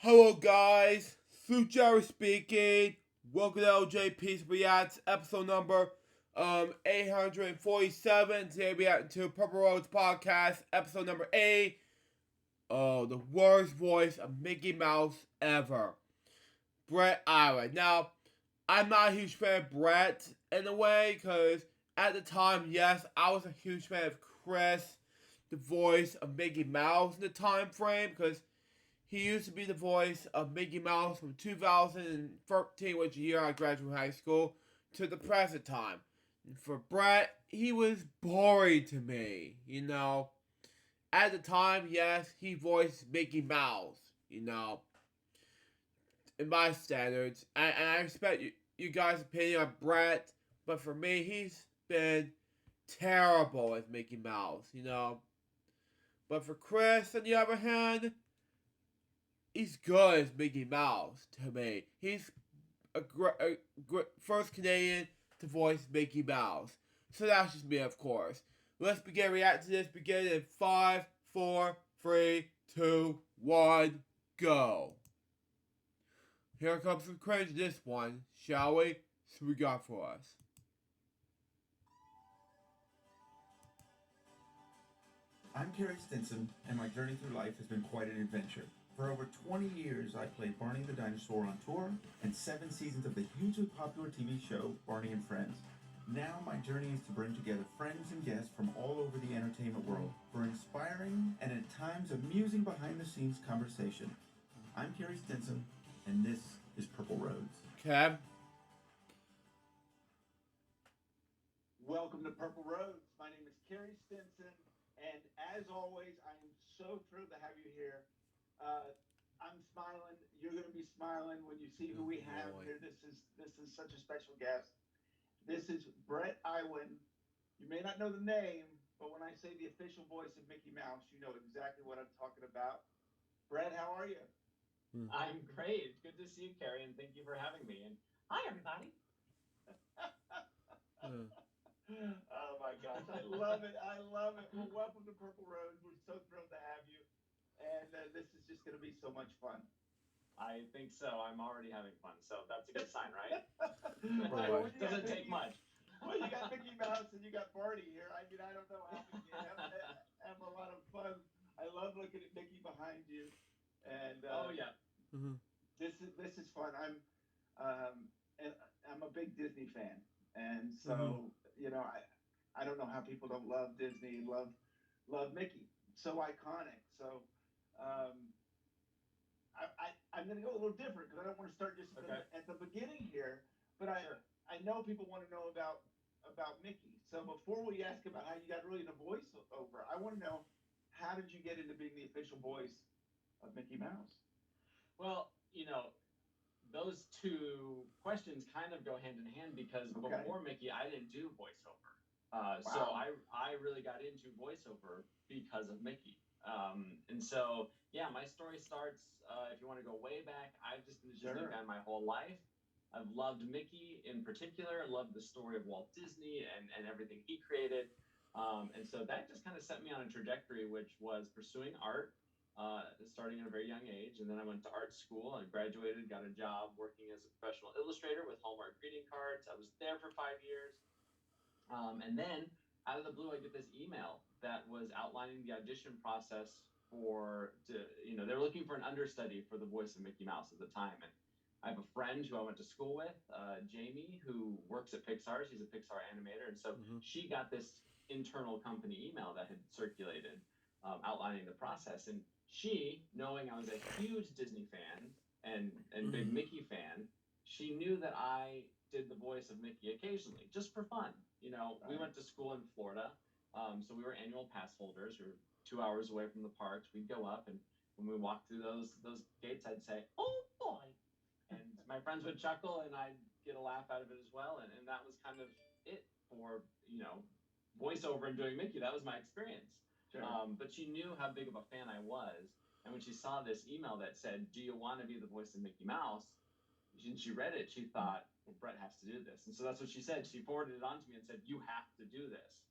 Hello guys, Sue Jerry speaking. Welcome to LJPCBM episode number 847. Today we are to Purple Roads podcast, episode number 8. Oh, the worst voice of Mickey Mouse ever. Bret Iwan. Now, I'm not a huge fan of Bret in a way, because at the time, yes, I was a huge fan of Chris, the voice of Mickey Mouse in the time frame, because he used to be the voice of Mickey Mouse from 2013, which year I graduated high school, to the present time. And for Bret, he was boring to me, At the time, yes, he voiced Mickey Mouse, in my standards. And I respect you guys' opinion on Bret, but for me, he's been terrible as Mickey Mouse. But for Chris, on the other hand, he's good as Mickey Mouse to me. He's a first Canadian to voice Mickey Mouse. So that's just me, of course. Let's begin reacting to this. Begin in 5, 4, 3, 2, 1, go. Here comes some cringe this one, shall we? So we got for us. I'm Carrie Stinson, and my journey through life has been quite an adventure. For over 20 years, I played Barney the Dinosaur on tour and 7 seasons of the hugely popular TV show Barney and Friends. Now my journey is to bring together friends and guests from all over the entertainment world for inspiring and at times amusing behind-the-scenes conversation. I'm Carrie Stinson, and this is Purple Roads. Okay. Welcome to Purple Roads. My name is Carrie Stinson, and as always, I am so thrilled to have you here. I'm smiling. You're going to be smiling when you see who we have here. This is such a special guest. This is Bret Iwan. You may not know the name, but when I say the official voice of Mickey Mouse, you know exactly what I'm talking about. Bret, how are you? I'm great. It's good to see you, Carrie, and thank you for having me. And hi, everybody. Oh my gosh, I love it. I love it. Well, welcome to Purple Roads. We're so thrilled to have you. And this is just going to be so much fun. I think so. I'm already having fun, so that's a good sign, right? Well, Doesn't take much. Well, you got Mickey Mouse and you got Barney here. I mean, I don't know how we can have a lot of fun. I love looking at Mickey behind you. And oh yeah, this is fun. I'm a big Disney fan, and so I don't know how people don't love Disney, love Mickey, so iconic. So I'm going to go a little different because I don't want to start just at the beginning here, but I know people want to know about Mickey. So before we ask about how you got really into voiceover, I want to know, how did you get into being the official voice of Mickey Mouse? Well, those two questions kind of go hand in hand because before Mickey, I didn't do voiceover. Wow. So I really got into voiceover because of Mickey. And so, yeah, my story starts, if you want to go way back, I've just been a Disney fan my whole life. I've loved Mickey in particular, loved the story of Walt Disney and everything he created. And so that just kind of set me on a trajectory, which was pursuing art, starting at a very young age. And then I went to art school and graduated, got a job working as a professional illustrator with Hallmark greeting cards. I was there for 5 years. And then out of the blue, I get this email that was outlining the audition process they were looking for an understudy for the voice of Mickey Mouse at the time. And I have a friend who I went to school with, Jamie, who works at Pixar. She's a Pixar animator. And so she got this internal company email that had circulated outlining the process. And she, knowing I was a huge Disney fan and big Mickey fan, she knew that I did the voice of Mickey occasionally, just for fun. We went to school in Florida, so we were annual pass holders. We were 2 hours away from the parks. We'd go up, and when we walked through those gates, I'd say, "Oh boy," and my friends would chuckle, and I'd get a laugh out of it as well. And that was kind of it for voiceover and doing Mickey. That was my experience. Sure. But she knew how big of a fan I was, and when she saw this email that said, "Do you want to be the voice of Mickey Mouse?" and she read it, she thought, well, Bret has to do this. And so that's what she said. She forwarded it on to me and said, "You have to do this."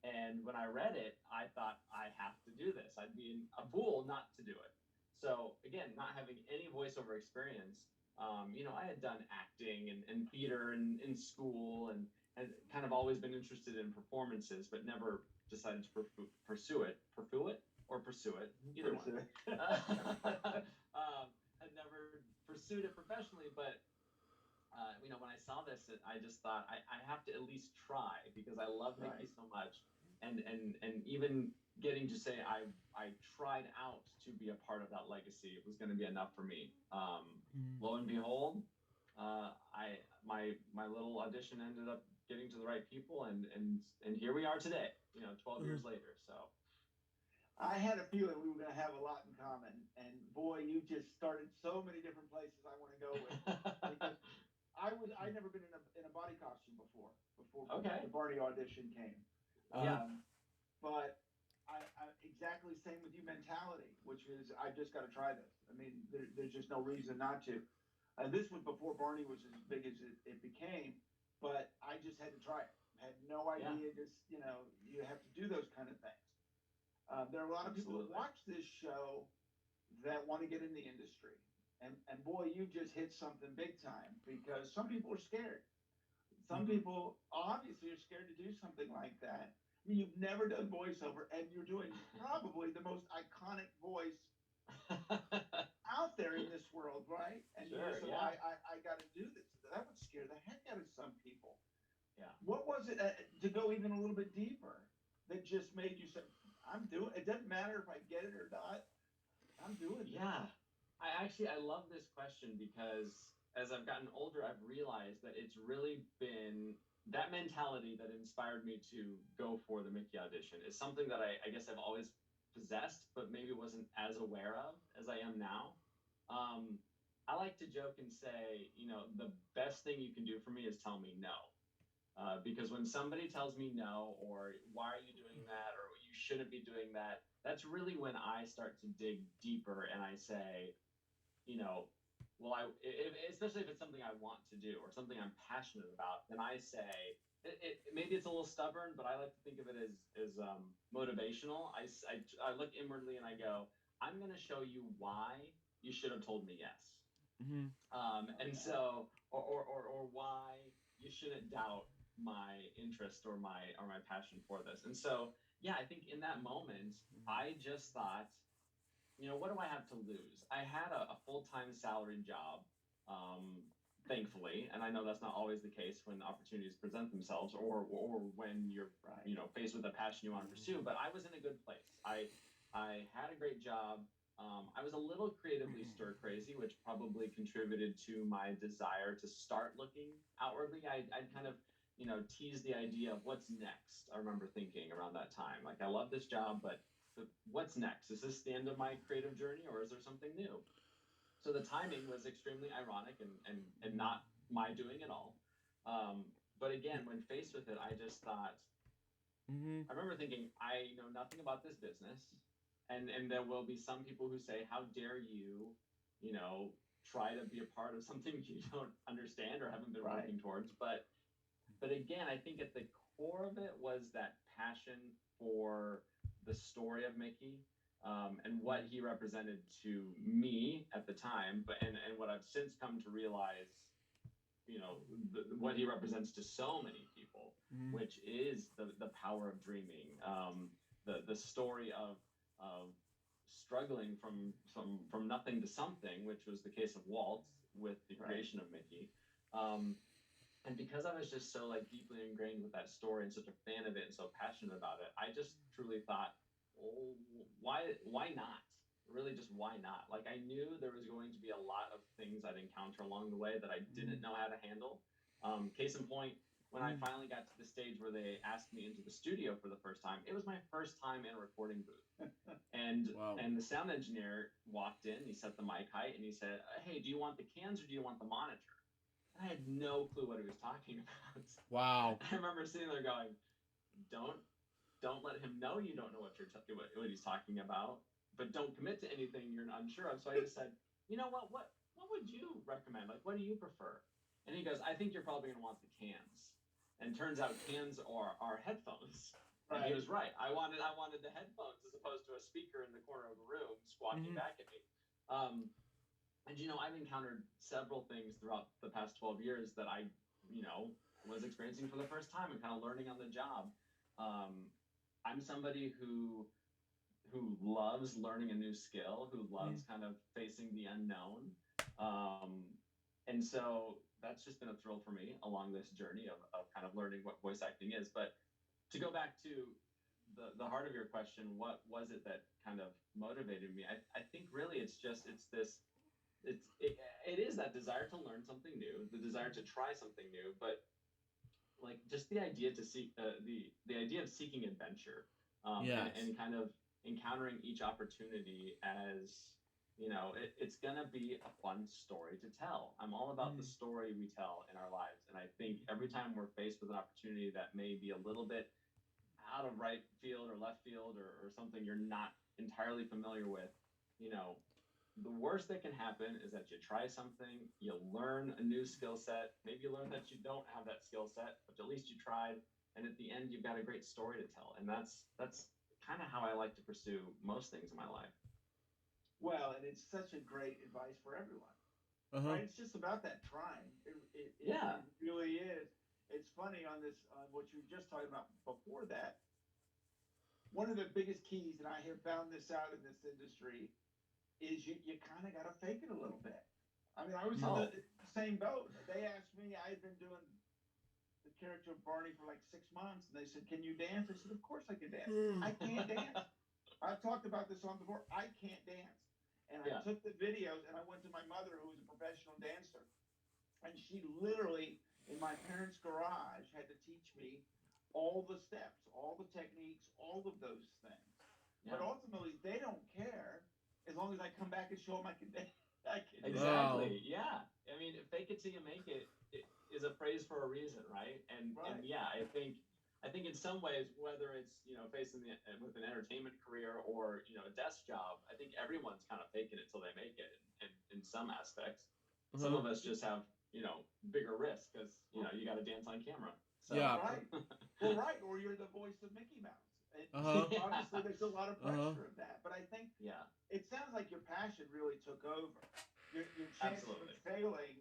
And when I read it, I thought, I have to do this. I'd be a fool not to do it. So again, not having any voiceover experience, I had done acting and theater in school and kind of always been interested in performances, but never decided to pursue it. Pursue it, either one. Had never pursued it professionally, but when I saw this, I just thought I have to at least try because I love Mickey so much, and even getting to say I tried out to be a part of that legacy was going to be enough for me. Lo and behold, my little audition ended up getting to the right people, and here we are today. 12 years later. So. I had a feeling we were going to have a lot in common, and boy, you just started so many different places I want to go with. Because I'd never been in a body costume before okay. the Barney audition came. But I exactly same with you mentality, which is I just got to try this. I mean, there's just no reason not to. This was before Barney was as big as it became, but I just had to try it. Had no idea. Just you have to do those kind of things. There are a lot of people that watch this show that want to get in the industry. And boy, you just hit something big time because some people are scared. Some people obviously are scared to do something like that. I mean, you've never done voiceover and you're doing probably the most iconic voice out there in this world, right? And sure, you say, I got to do this. That would scare the heck out of some people. Yeah. What was it to go even a little bit deeper that just made you say, I'm doing it. It doesn't matter if I get it or not. I'm doing it. Yeah. I love this question because as I've gotten older, I've realized that it's really been that mentality that inspired me to go for the Mickey audition is something that I guess I've always possessed, but maybe wasn't as aware of as I am now. I like to joke and say, the best thing you can do for me is tell me no. Because when somebody tells me no, or why are you doing that, or you shouldn't be doing that, that's really when I start to dig deeper and I say, especially if it's something I want to do or something I'm passionate about, then I say, maybe it's a little stubborn, but I like to think of it as motivational. I look inwardly and I go, I'm going to show you why you should have told me yes. Mm-hmm. And so, or why you shouldn't doubt my interest or my passion for this. And so, yeah, I think in that moment, I just thought, what do I have to lose? I had a full-time salaried job, thankfully, and I know that's not always the case when opportunities present themselves or when you're, faced with a passion you want to pursue, but I was in a good place. I had a great job. I was a little creatively stir crazy, which probably contributed to my desire to start looking outwardly. I'd kind of, tease the idea of what's next. I remember thinking around that time, like, I love this job, but what's next? Is this the end of my creative journey or is there something new? So the timing was extremely ironic and not my doing at all. But again, when faced with it, I just thought, I remember thinking, I know nothing about this business. And there will be some people who say, how dare you, try to be a part of something you don't understand or haven't been working towards. But again, I think at the core of it was that passion for the story of Mickey and what he represented to me at the time, and what I've since come to realize, what he represents to so many people, which is the power of dreaming, the story of struggling from nothing to something, which was the case of Walt with the creation of Mickey. And because I was just so deeply ingrained with that story and such a fan of it and so passionate about it, I just truly thought, oh, why not? Really, just why not? I knew there was going to be a lot of things I'd encounter along the way that I didn't know how to handle. Case in point, when I finally got to the stage where they asked me into the studio for the first time, it was my first time in a recording booth. And the sound engineer walked in, he set the mic height, and he said, hey, do you want the cans or do you want the monitor? I had no clue what he was talking about. Wow. I remember sitting there going, don't let him know you don't know what he's talking about, but don't commit to anything you're unsure of. So I just said, what would you recommend? What do you prefer? And he goes, I think you're probably going to want the cans. And turns out cans are headphones. And he was right. I wanted the headphones as opposed to a speaker in the corner of the room squawking back at me. And I've encountered several things throughout the past 12 years that I, was experiencing for the first time and kind of learning on the job. I'm somebody who loves learning a new skill, who loves kind of facing the unknown. Um, and so that's just been a thrill for me along this journey of kind of learning what voice acting is. But to go back to the heart of your question, what was it that kind of motivated me? I think really it is that desire to learn something new, the desire to try something new, but like just the idea to seek the idea of seeking adventure, and kind of encountering each opportunity as it's gonna be a fun story to tell. I'm all about the story we tell in our lives, and I think every time we're faced with an opportunity that may be a little bit out of right field or left field, or something you're not entirely familiar with, the worst that can happen is that you try something, you learn a new skill set, maybe you learn that you don't have that skill set, but at least you tried, and at the end you've got a great story to tell. And that's kind of how I like to pursue most things in my life. Well, and it's such a great advice for everyone. Right? It's just about that trying. It really is. It's funny on what you were just talking about before that. One of the biggest keys, and I have found this out in this industry, is you kind of got to fake it a little bit. I mean, I was in the same boat. They asked me, I had been doing the character of Barney for like 6 months, and they said, "Can you dance?" I said, "Of course I can dance." I can't dance. I've talked about this on before. I can't dance. And I took the videos, and I went to my mother, who was a professional dancer, and she literally, in my parents' garage, had to teach me all the steps, all the techniques, all of those things. But ultimately, they don't care as long as I come back and show them I can dance. Exactly. Wow. Yeah. I mean, fake it till you make it is a phrase for a reason, right? And yeah, I think in some ways, whether it's facing with an entertainment career or a desk job, I think everyone's kind of faking it till they make it. In some aspects, some of us just have bigger risks because you got to dance on camera. So. Yeah. Right. Well, right. Or you're the voice of Mickey Mouse. Obviously, there's a lot of pressure of that, but I think it sounds like your passion really took over. Your chances of failing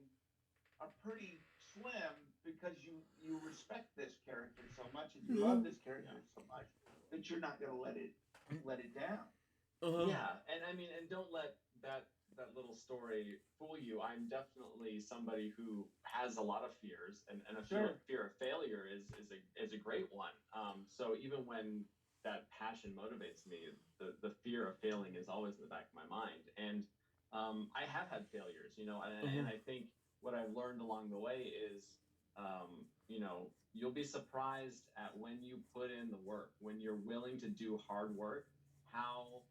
are pretty slim because you respect this character so much and you love this character so much that you're not going to let it down. Yeah, and I mean, and don't let that little story fool you. I'm definitely somebody who has a lot of fears, and a fear of failure is a great one. So even when that passion motivates me, the fear of failing is always in the back of my mind. And I have had failures, and I think what I've learned along the way is, you'll be surprised at when you put in the work, when you're willing to do hard work, how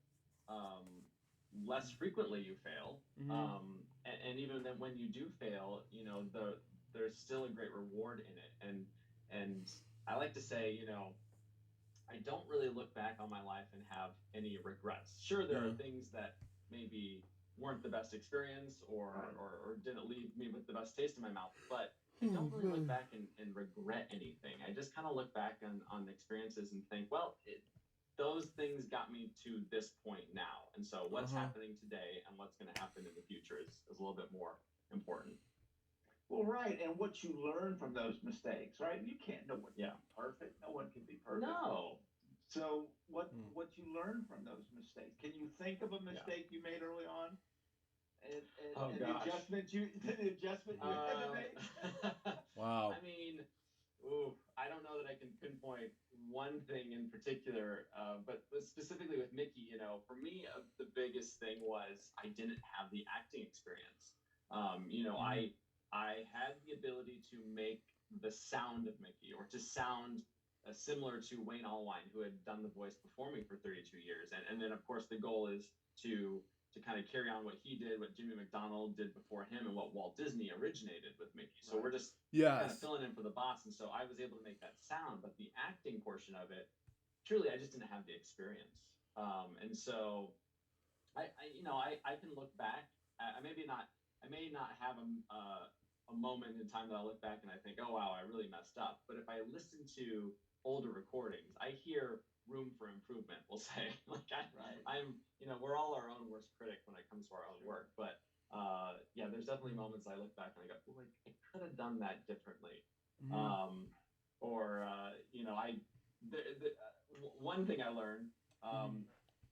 less frequently you fail. And even then when you do fail, there's still a great reward in it. And I like to say, I don't really look back on my life and have any regrets. Sure, there are things that maybe weren't the best experience or didn't leave me with the best taste in my mouth, but I don't really look back and regret anything. I just kind of look back on experiences and think, well, those things got me to this point now. And so what's happening today and what's going to happen in the future is a little bit more important. Well, right, and what you learn from those mistakes, right? You can't know what's perfect. No one can be perfect. No. So what you learn from those mistakes? Can you think of a mistake you made early on? And the adjustment you had to make? Wow. I mean, I don't know that I can pinpoint one thing in particular, but specifically with Mickey, for me, the biggest thing was I didn't have the acting experience. I had the ability to make the sound of Mickey, or to sound similar to Wayne Allwine, who had done the voice before me for 32 years. And then, of course, the goal is to kind of carry on what he did, what Jimmy McDonald did before him, and what Walt Disney originated with Mickey. So we're just kind of filling in for the boss. And so I was able to make that sound, but the acting portion of it, truly, I just didn't have the experience. And so I can look back. I may not have a moment in time that I look back and I think, oh wow, I really messed up. But if I listen to older recordings, I hear room for improvement. We'll say, I'm, we're all our own worst critic when it comes to our own work. But yeah, there's definitely moments I look back and I go, like, I could have done that differently. Or one thing I learned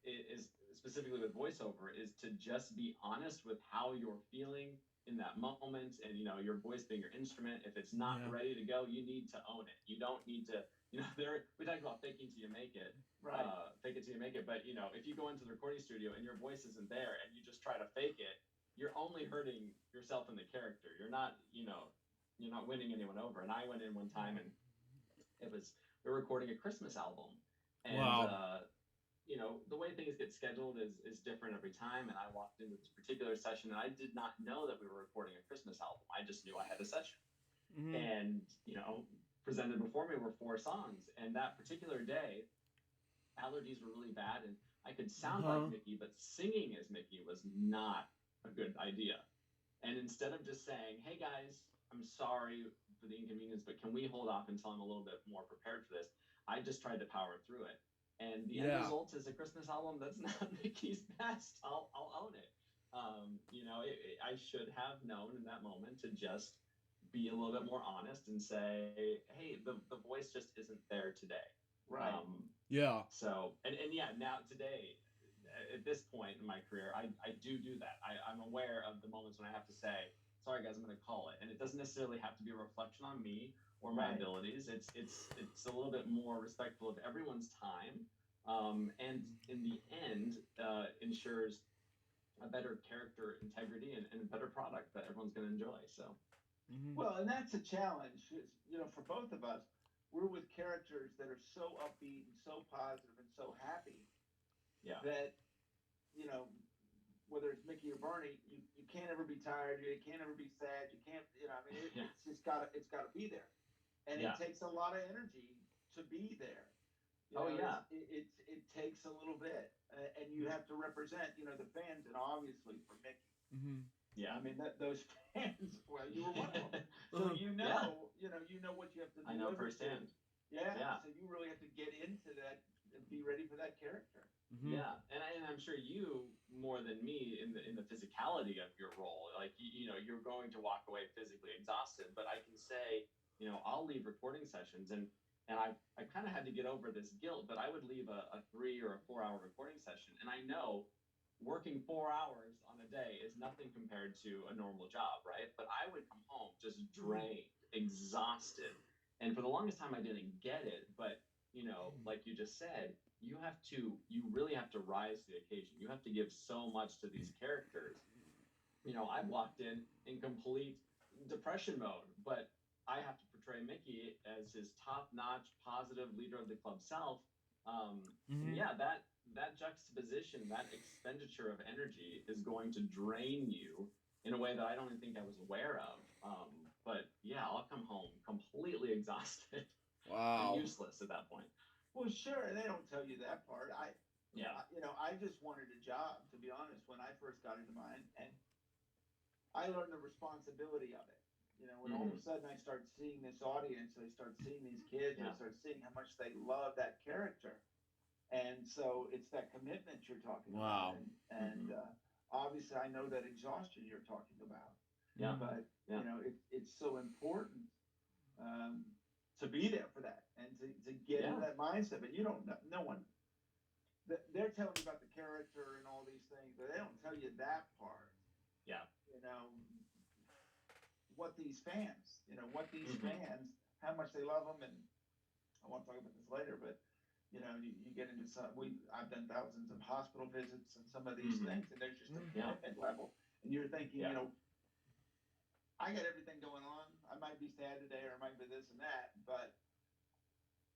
is specifically with voiceover is to just be honest with how you're feeling in that moment, and your voice being your instrument. If it's not ready to go, you need to own it. You don't need to, we talked about faking till you make it, fake it till you make it. But if you go into the recording studio and your voice isn't there and you just try to fake it, you're only hurting yourself and the character. You're not winning anyone over. And I went in one time and we were recording a Christmas album, and the way things get scheduled is different every time. And I walked into this particular session and I did not know that we were recording a Christmas album. I just knew I had a session. And presented before me were 4 songs, and that particular day allergies were really bad and I could sound like Mickey, but singing as Mickey was not a good idea. And instead of just saying, hey guys, I'm sorry for the inconvenience, but can we hold off until I'm a little bit more prepared for this, I just tried to power through it. And the end result is a Christmas album that's not Mickey's best. I'll own it. I should have known in that moment to just be a little bit more honest and say, hey, the voice just isn't there today. Right. So, and now today, at this point in my career, I do that. I'm aware of the moments when I have to say, sorry guys, I'm going to call it. And it doesn't necessarily have to be a reflection on me or my abilities. It's a little bit more respectful of everyone's time. And in the end, ensures a better character integrity and a better product that everyone's going to enjoy. So, well, and that's a challenge, for both of us. We're with characters that are so upbeat and so positive and so happy that, whether it's Mickey or Barney, you can't ever be tired. You can't ever be sad. You can't, it's just gotta be there. And it takes a lot of energy to be there. It takes a little bit, and you have to represent, the fans, and obviously for Mickey. I mean, those fans. Well, you were one of them, so you know what you have to do. I know firsthand. So you really have to get into that and be ready for that character. Yeah, and I'm sure you more than me in the physicality of your role. Like you're going to walk away physically exhausted, but I can say, I'll leave recording sessions and I kind of had to get over this guilt, but I would leave a 3 or a 4 hour recording session, and I know working 4 hours on a day is nothing compared to a normal job, right? But I would come home just drained, exhausted, and for the longest time I didn't get it. But like you just said, you really have to rise to the occasion. You have to give so much to these characters. I walked in complete depression mode, but I have to portray Mickey as his top-notch, positive leader of the club self. That juxtaposition, that expenditure of energy is going to drain you in a way that I don't even think I was aware of. But yeah, I'll come home completely exhausted. Wow. And useless at that point. Well, sure, and they don't tell you that part. I just wanted a job, to be honest, when I first got into mine, and I learned the responsibility of it. When all of a sudden I start seeing this audience, I start seeing these kids, I start seeing how much they love that character. And so it's that commitment you're talking about. And obviously I know that exhaustion you're talking about. But, it's so important to be there for that and to get into that mindset. But no one, they're telling you about the character and all these things, but they don't tell you that part. What these fans, fans, how much they love them. And I won't talk about this later, but you get into I've done thousands of hospital visits and some of these things, and there's just a commitment level, and you're thinking, I got everything going on. I might be sad today, or I might be this and that, but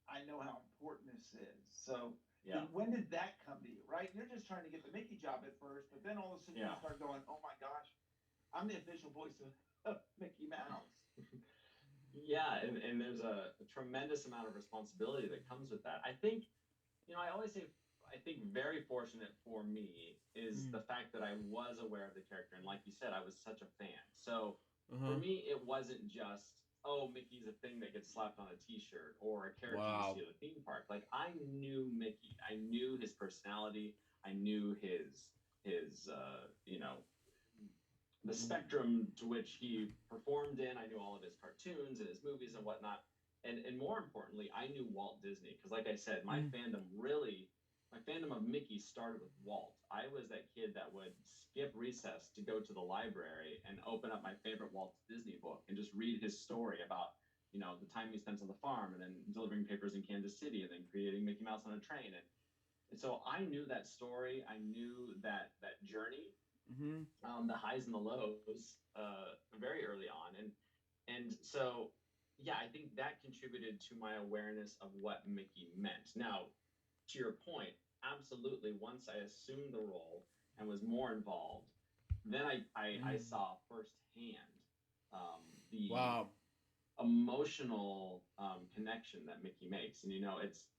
I know how important this is. So when did that come to you, right? You're just trying to get the Mickey job at first, but then all of a sudden you start going, oh my gosh, I'm the official voice of Mickey Mouse. And there's a tremendous amount of responsibility that comes with that. I think, I always say, I think very fortunate for me is the fact that I was aware of the character. And like you said, I was such a fan. So For me, it wasn't just, oh, Mickey's a thing that gets slapped on a T-shirt or a character you Wow. see at a theme park. Like I knew Mickey, I knew his personality, I knew his the spectrum to which he performed in. I knew all of his cartoons and his movies and whatnot. And more importantly, I knew Walt Disney because, like I said, my fandom of Mickey started with Walt. I was that kid that would skip recess to go to the library and open up my favorite Walt Disney book and just read his story about, the time he spent on the farm and then delivering papers in Kansas City and then creating Mickey Mouse on a train. And so I knew that story. I knew that journey, the highs and the lows, very early on, and so yeah, I think that contributed to my awareness of what Mickey meant. Now, to your point, absolutely. Once I assumed the role and was more involved, then I saw firsthand the Wow. emotional connection that Mickey makes. And it's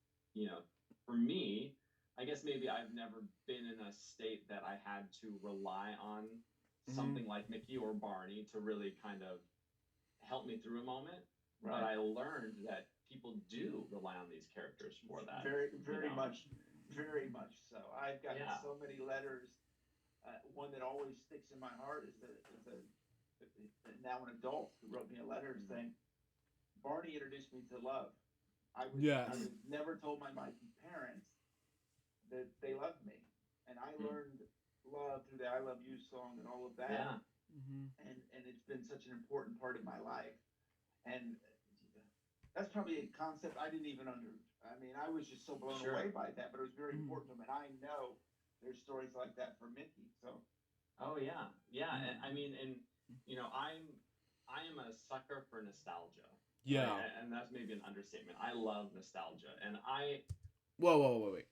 for me, I guess maybe I've never been in a state that I had to rely on something like Mickey or Barney to really kind of help me through a moment. Right. But I learned that people do rely on these characters for that. Very much so. I've gotten so many letters. One that always sticks in my heart is now an adult who wrote me a letter saying, Barney introduced me to love. I was never told by my parents that they loved me. And I learned love through the I Love You song and all of that. Yeah. And it's been such an important part of my life. And that's probably a concept I didn't even I mean, I was just so blown away by that, but it was very important to me. And I know there's stories like that for Mickey. So. Oh yeah. And, I mean, and I am a sucker for nostalgia. Yeah. Right? And that's maybe an understatement. I love nostalgia, and Wait.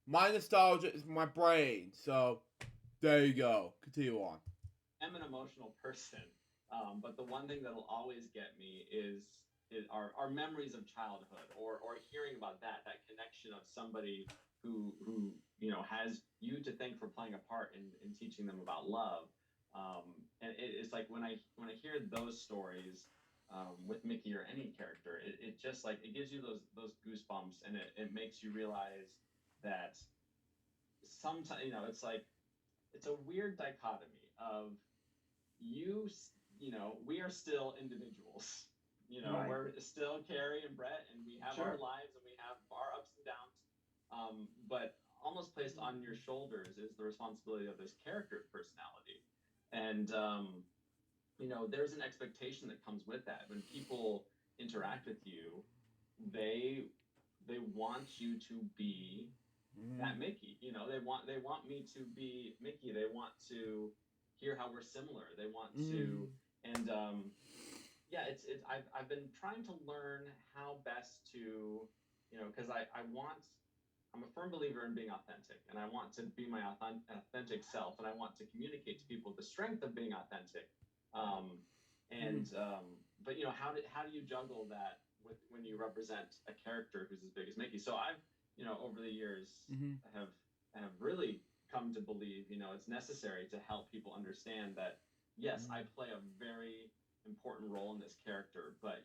My nostalgia is my brain, so there you go. Continue on. I'm an emotional person, but the one thing that'll always get me is our memories of childhood, or hearing about that connection of somebody who has you to thank for playing a part in teaching them about love. And it's like when I hear those stories with Mickey or any character, it just like it gives you those goosebumps, and it makes you realize that sometimes it's like it's a weird dichotomy of we are still individuals. Right. We're still Carrie and Bret, and we have our lives and we have our ups and downs. But almost placed on your shoulders is the responsibility of this character's personality. And, there's an expectation that comes with that. When people interact with you, they want you to be that Mickey. They want me to be Mickey. They want to hear how we're similar. They want to, and I've been trying to learn how best to, because I'm a firm believer in being authentic, and I want to be my authentic self, and I want to communicate to people the strength of being authentic. But how do you juggle that when you represent a character who's as big as Mickey? So I've, over the years have really come to believe, it's necessary to help people understand that, yes, I play a very important role in this character, but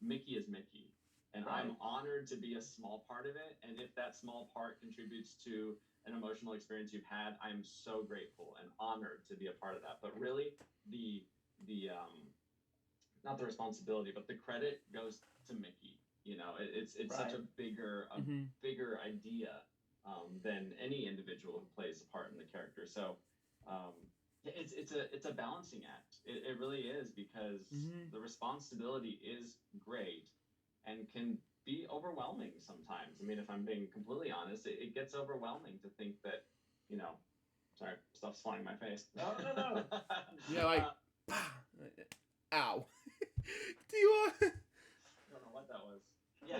Mickey is Mickey, and I'm honored to be a small part of it. And if that small part contributes to an emotional experience you've had, I'm so grateful and honored to be a part of that. But really, the not the responsibility, but the credit goes to Mickey. It's such a bigger idea than any individual who plays a part in the character. So it's a balancing act. It really is, because the responsibility is great and can be overwhelming sometimes. I mean, if I'm being completely honest, it gets overwhelming to think that, sorry, stuff's flying in my face. No. Yeah, like, ow. Do you want? I don't know what that was. Yeah,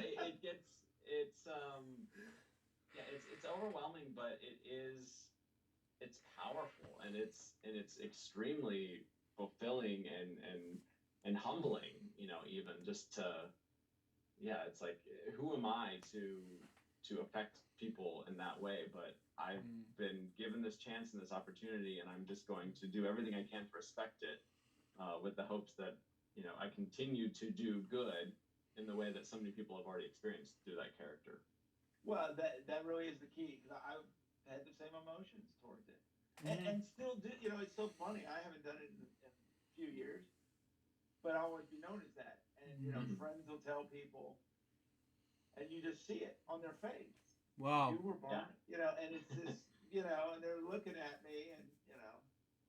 it's overwhelming, but it's powerful, and it's extremely fulfilling and humbling, even just to, it's like, who am I to affect people in that way? But I've been given this chance and this opportunity, and I'm just going to do everything I can to respect it, with the hopes that I continue to do good in the way that so many people have already experienced through that character. Well, that really is the key because I've had the same emotions towards it, and still do. It's so funny. I haven't done it in a few years, but I'll always be known as that. And friends will tell people, and you just see it on their face. Wow. You were born, and it's just, and they're looking at me, and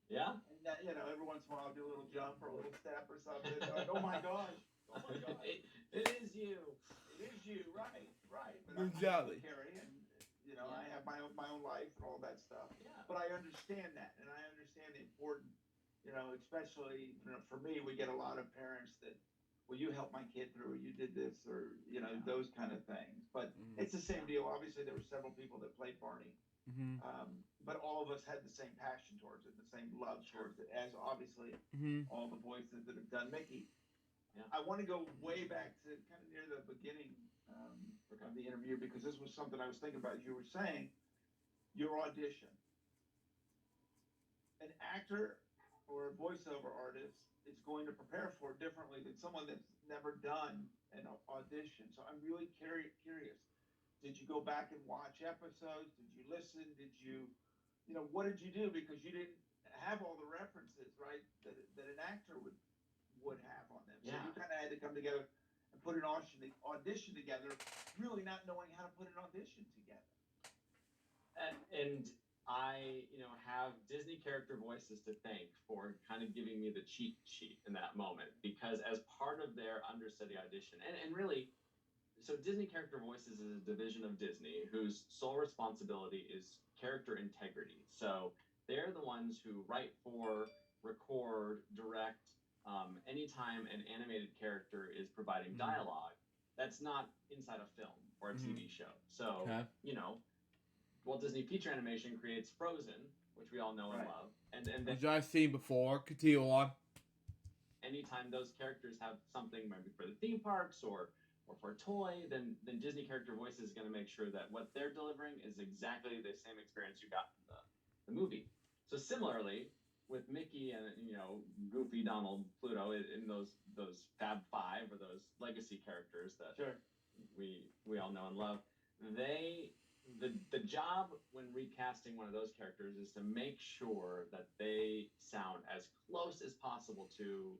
Yeah. and that, every once in a while I'll do a little jump or a little step or something. They're like, oh my gosh, oh my gosh, it is you. it is you, right, right. But Exactly. I'm Carrie, and I have my own life and all that stuff. Yeah. But I understand that, and I understand the important, especially for me, we get a lot of parents that, well, you helped my kid through, or you did this, or those kind of things. But it's the same deal. Obviously, there were several people that played Barney, but all of us had the same passion towards it, the same love towards it, as obviously all the voices that have done Mickey. Yeah. I want to go way back to kind of near the beginning of the interview, because this was something I was thinking about. You were saying your audition. An actor or a voiceover artist is going to prepare for it differently than someone that's never done an audition. So I'm really curious. Did you go back and watch episodes? Did you listen? Did you, what did you do? Because you didn't have all the references, right, that an actor would have on them. So you kind of had to come together and put an audition together, really not knowing how to put an audition together. And I, have Disney character voices to thank for kind of giving me the cheat sheet in that moment, because as part of their understudy audition, and really, so Disney character voices is a division of Disney whose sole responsibility is character integrity. So they're the ones who write for, record, direct, anytime an animated character is providing dialogue that's not inside a film or a TV show. So, Walt Disney Feature Animation creates Frozen, which we all know and love. And which I've seen before. Continue on. Anytime those characters have something, maybe for the theme parks or for a toy, then Disney character voice is going to make sure that what they're delivering is exactly the same experience you got from the movie. So similarly, with Mickey and Goofy, Donald, Pluto in those Fab Five, or those legacy characters that we all know and love, the job when recasting one of those characters is to make sure that they sound as close as possible to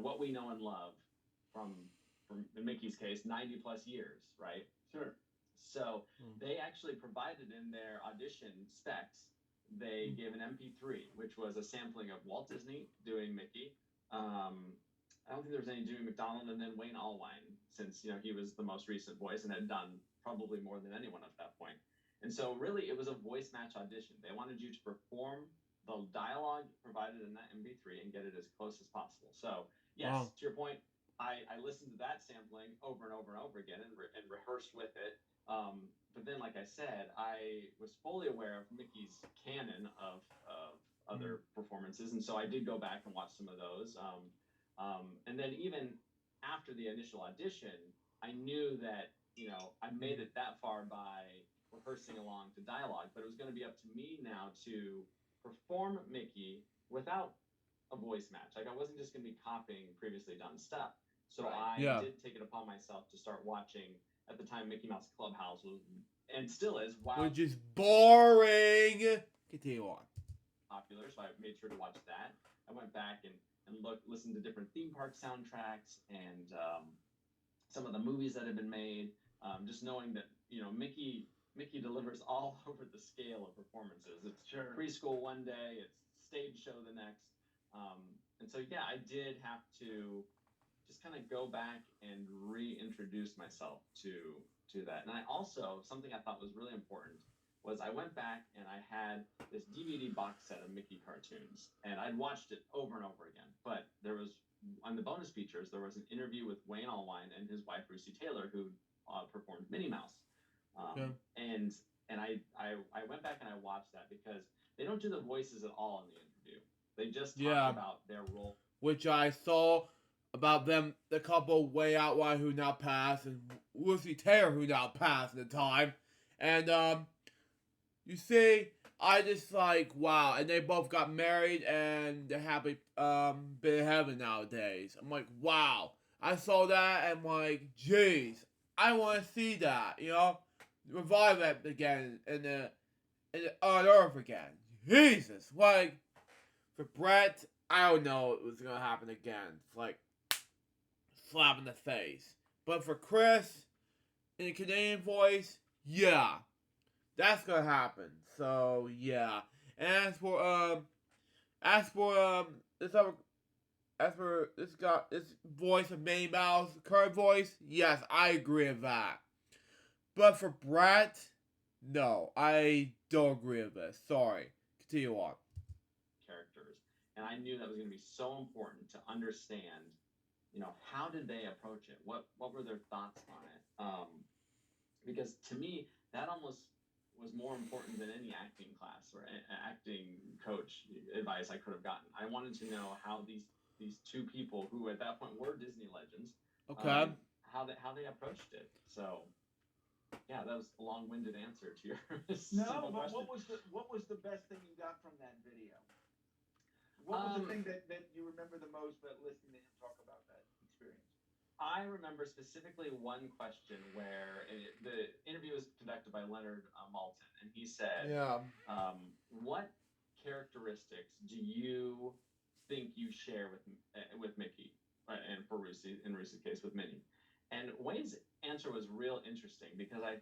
what we know and love from in Mickey's case 90 plus years, right? Sure. So they actually provided in their audition specs, they gave an MP3, which was a sampling of Walt Disney doing Mickey. I don't think there was any Jimmy McDonald, and then Wayne Allwine, since he was the most recent voice and had done probably more than anyone at that point. And so really it was a voice match audition. They wanted you to perform the dialogue provided in that MP3 and get it as close as possible. So yes, to your point, I listened to that sampling over and over and over again and rehearsed with it. But then, like I said, I was fully aware of Mickey's canon of other performances, and so I did go back and watch some of those. And then even after the initial audition, I knew that I made it that far by rehearsing along to dialogue, but it was going to be up to me now to perform Mickey without a voice match. Like I wasn't just going to be copying previously done stuff. So I did take it upon myself to start watching. At the time, Mickey Mouse Clubhouse was, and still is, which is boring. Continue on. Popular, so I made sure to watch that. I went back and listened to different theme park soundtracks and some of the movies that have been made. Just knowing that Mickey delivers all over the scale of performances. It's preschool one day, it's stage show the next. And so, I did have to just kind of go back and reintroduce myself to that. And I also, something I thought was really important was I went back and I had this DVD box set of Mickey cartoons, and I'd watched it over and over again. But there was, on the bonus features, there was an interview with Wayne Allwine and his wife, Lucy Taylor, who performed Minnie Mouse. And I went back and I watched that because they don't do the voices at all in the interview. They just talk about their role. Which I saw about them, the couple Way Out Wide who now passed, and Lucy Taylor who now passed at the time. And, you see, I just like wow, and they both got married and they're happy been in heaven nowadays. I'm like wow. I saw that and I'm like, jeez, I want to see that. Revive it again on Earth again. Jesus, like for Bret, I don't know it was gonna happen again. It's like slap in the face. But for Chris, in a Canadian voice, yeah, that's gonna happen. So yeah. And as for this other as for this voice of Minnie Mouse, current voice, yes, I agree with that. But for Brat, no, I don't agree with this. Sorry. Continue on. Characters, and I knew that was going to be so important to understand. How did they approach it? What were their thoughts on it? Because to me, that almost was more important than any acting class or acting coach advice I could have gotten. I wanted to know how these two people who at that point were Disney legends, Okay. How they approached it. So yeah, that was a long-winded answer to your No, simple but question. what was the best thing you got from that video? What was the thing that you remember the most about listening to him talk about that experience? I remember specifically one question where the interview was conducted by Leonard Maltin, and he said, Yeah. "What characteristics do you think you share with Mickey, and for Lucy, in Lucy's case, with Minnie?" And Wayne's answer was real interesting because I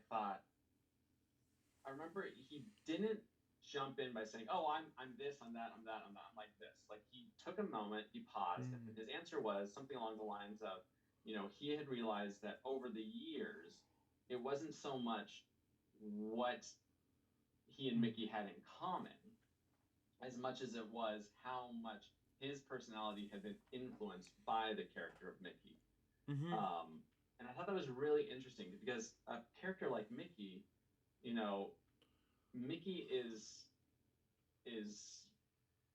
remember he didn't jump in by saying, "Oh, I'm this, I'm that, I'm that, I'm that, I'm like this." Like he took a moment, he paused, and his answer was something along the lines of, he had realized that over the years, it wasn't so much what he and Mickey had in common as much as it was how much his personality had been influenced by the character of Mickey. Mm-hmm. And I thought that was really interesting because a character like Mickey, Mickey is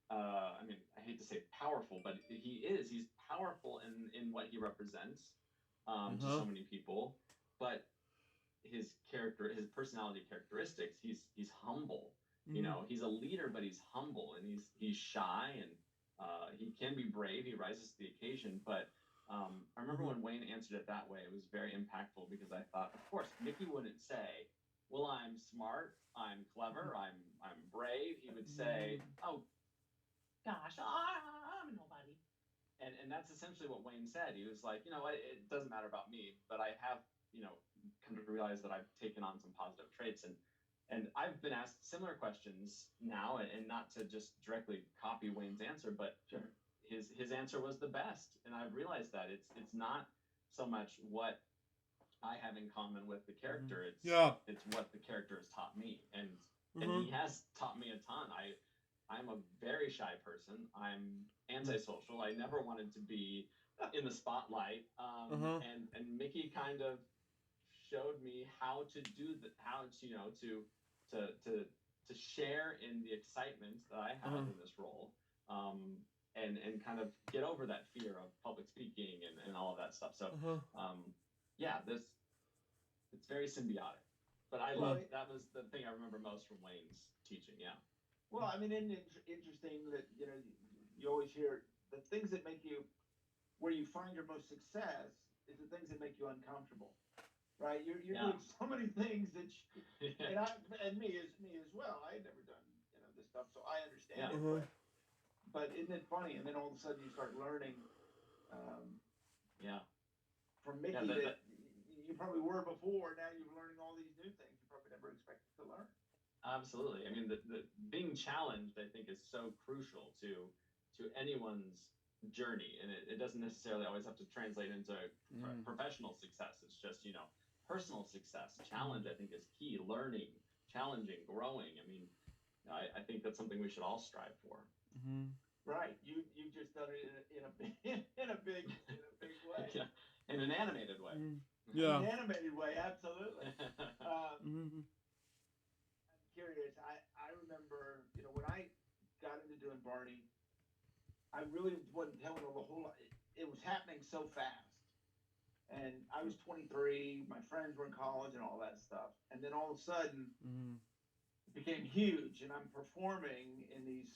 I mean, I hate to say powerful, but he's powerful in what he represents to so many people, but his personality characteristics, he's humble. He's a leader, but he's humble and he's shy, and he can be brave. He rises to the occasion. But I remember when Wayne answered it that way, it was very impactful because I thought, of course, Mickey wouldn't say, "Well, I'm smart, I'm clever, I'm brave." He would say, "Oh gosh, I'm nobody." And that's essentially what Wayne said. He was like, it doesn't matter about me, but I have, come to realize that I've taken on some positive traits. And I've been asked similar questions now, and not to just directly copy Wayne's answer, but Sure. his answer was the best. And I've realized that it's not so much what I have in common with the character. It's what the character has taught me. And he has taught me a ton. I'm a very shy person. I'm antisocial. I never wanted to be in the spotlight. And Mickey kind of showed me how to do how to share in the excitement that I have in this role. And kind of get over that fear of public speaking and all of that stuff. So yeah, it's very symbiotic. But I love that was the thing I remember most from Wayne's teaching. Yeah. Well, I mean, isn't it interesting that you always hear the things that make you, where you find your most success is the things that make you uncomfortable, right? You're doing so many things that, and me as well. I had never done this stuff, so I understand it. But isn't it funny? And then all of a sudden you start learning, from Mickey that you probably were before. Now you're learning all these new things you probably never expected to learn. Absolutely. I mean, the being challenged, I think, is so crucial to anyone's journey, and it doesn't necessarily always have to translate into professional success. It's just personal success. Challenge, I think, is key. Learning, challenging, growing. I mean, I think that's something we should all strive for. Right. You've just done it in a big way. Yeah, in an animated way. Yeah. In an animated way, absolutely. I'm curious. I remember, when I got into doing Barney, I really wasn't telling her the whole. It was happening so fast, and I was 23. My friends were in college and all that stuff, and then all of a sudden, became huge, and I'm performing in these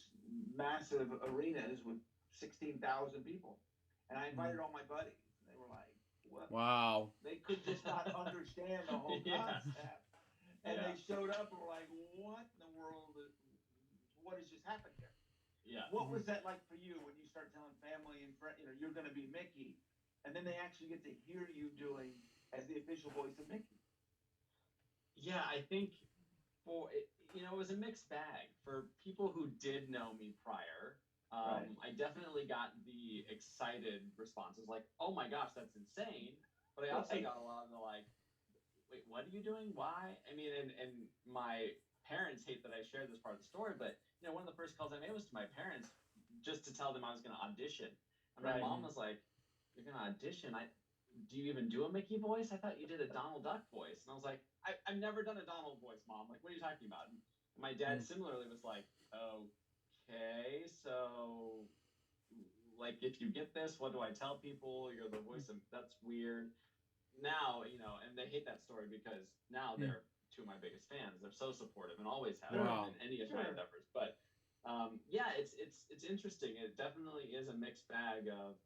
massive arenas with 16,000 people, and I invited all my buddies, and they were like, "What?" Wow. They could just not understand the whole Yeah. concept, and Yeah. they showed up and were like, "What in the world? What has just happened here?" Yeah. What was that like for you when you start telling family and friends, you're going to be Mickey, and then they actually get to hear you doing as the official voice of Mickey? Yeah, I think it was a mixed bag for people who did know me prior. Right. I definitely got the excited responses, like, "Oh my gosh, that's insane!" But I also Right. got a lot of the like, "Wait, what are you doing? Why?" I mean, and my parents hate that I shared this part of the story, but one of the first calls I made was to my parents just to tell them I was going to audition, and my Right. mom was like, "You're going to audition? Do you even do a Mickey voice? I thought you did a Donald Duck voice." And I was like, I've never done a Donald voice, Mom. Like, what are you talking about? And my dad similarly was like, "Okay, so like if you get this, what do I tell people? You're the voice of that's weird." Now, and they hate that story because now they're two of my biggest fans. They're so supportive and always have Wow. been in any of my endeavors. But yeah, it's interesting. It definitely is a mixed bag of,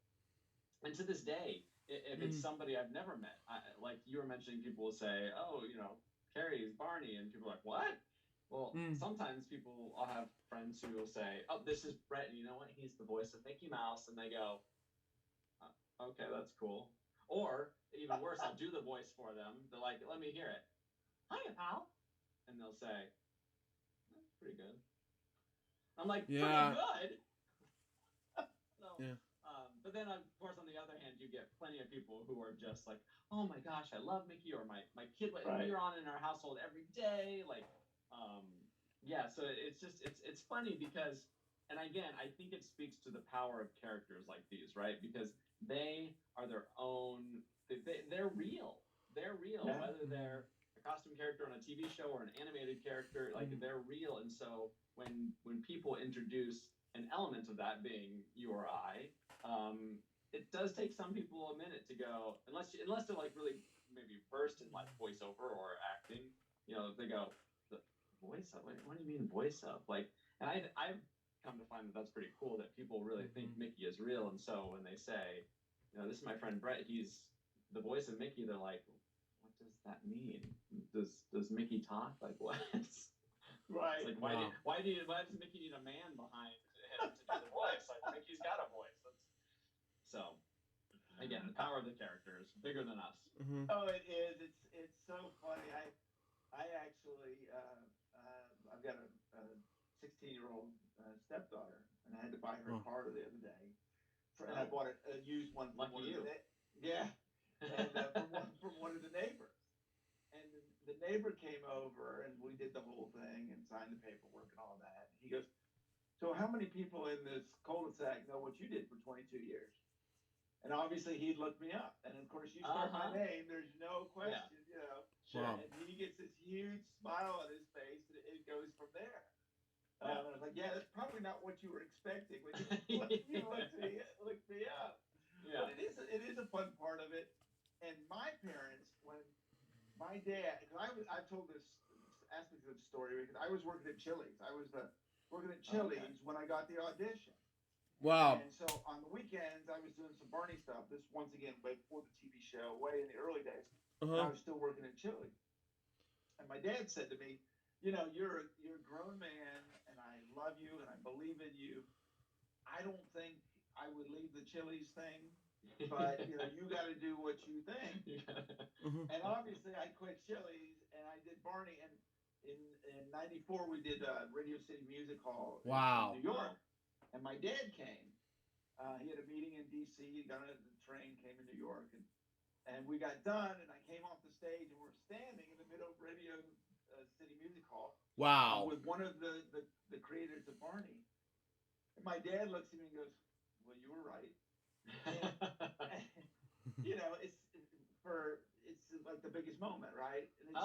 and to this day, if it's somebody I've never met, like you were mentioning, people will say, "Oh, Carrie's Barney," and people are like, "What?" Well, sometimes I'll have friends who will say, "Oh, this is Bret, and you know what? He's the voice of Mickey Mouse," and they go, "Okay, that's cool." Or even worse, I'll do the voice for them. They're like, "Let me hear it." "Hiya, pal," and they'll say, "That's pretty good." I'm like, "Pretty good." So, Yeah. but then, of course, on the other hand, you get plenty of people who are just like, "Oh my gosh, I love Mickey," or my kid, Right. we're on in our household every day. Like, yeah, so it's funny because, and again, I think it speaks to the power of characters like these, right? Because they are their own, they're real. They're real, Yeah. whether they're a costume character on a TV show or an animated character, like they're real. And so when people introduce an element of that being you or I, it does take some people a minute to go, unless they're like really maybe versed in like voiceover or acting, they go, "The voice up? What do you mean voice up?" Like, and I've come to find that that's pretty cool that people really think Mickey is real, and so when they say, "This is my friend Bret, he's the voice of Mickey," they're like, "What does that mean? Does Mickey talk? Like what?" Right. It's like, why does Mickey need a man behind him to do the voice? Like Mickey's got a voice. So again, the power of the character is bigger than us. Oh, it is. It's so funny. I actually I've got a 16-year-old stepdaughter, and I had to buy her a car the other day. And I bought a used one from Lucky you. Yeah, and from one of the neighbors. And the neighbor came over, and we did the whole thing and signed the paperwork and all that. He goes, "So how many people in this cul-de-sac know what you did for 22 years?" And obviously he'd looked me up. And of course, you start my name, there's no question, Sure. And he gets this huge smile on his face, and it goes from there. And I was like, "Yeah, that's probably not what you were expecting when you looked me up." Yeah. But it is a fun part of it. And my parents, when my dad, because I've told this aspect of the story because I was working at Chili's. I was working at Chili's when I got the audition. Wow. And so on the weekends, I was doing some Barney stuff. This, once again, way before the TV show, way in the early days. And I was still working at Chili's. And my dad said to me, "You're a grown man, and I love you, and I believe in you. I don't think I would leave the Chili's thing, but you got to do what you think." And obviously, I quit Chili's, and I did Barney. And in '94, we did Radio City Music Hall in New York. And my dad came. He had a meeting in D.C. He got on the train, came to New York, and we got done. And I came off the stage, and we're standing in the middle of Radio City Music Hall. Wow. With one of the creators of Barney. And my dad looks at me and goes, "Well, you were right." It's like the biggest moment, right? And it's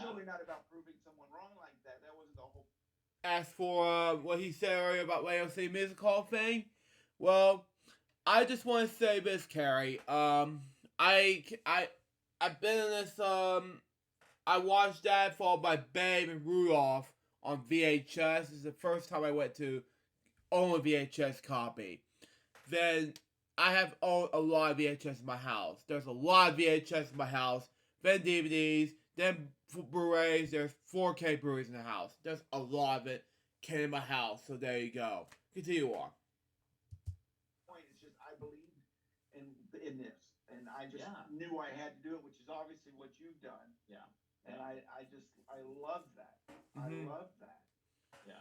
surely not about proving someone wrong like that. That wasn't the whole. As for what he said earlier about Radio City Music Hall thing, well, I just want to say this, Carrie. I've been in this I watched that followed by Babe and Rudolph on VHS. This is the first time I went to own a VHS copy. Then I have owned a lot of VHS in my house. There's a lot of VHS in my house. Then DVDs. Then Blu-rays. There's 4K Blu-rays in the house. There's a lot of it came in my house. So there you go. Continue on. Point is just I believed in this, and I just knew I had to do it, which is obviously what you've done. Yeah. And I love that. Mm-hmm. I love that. Yeah.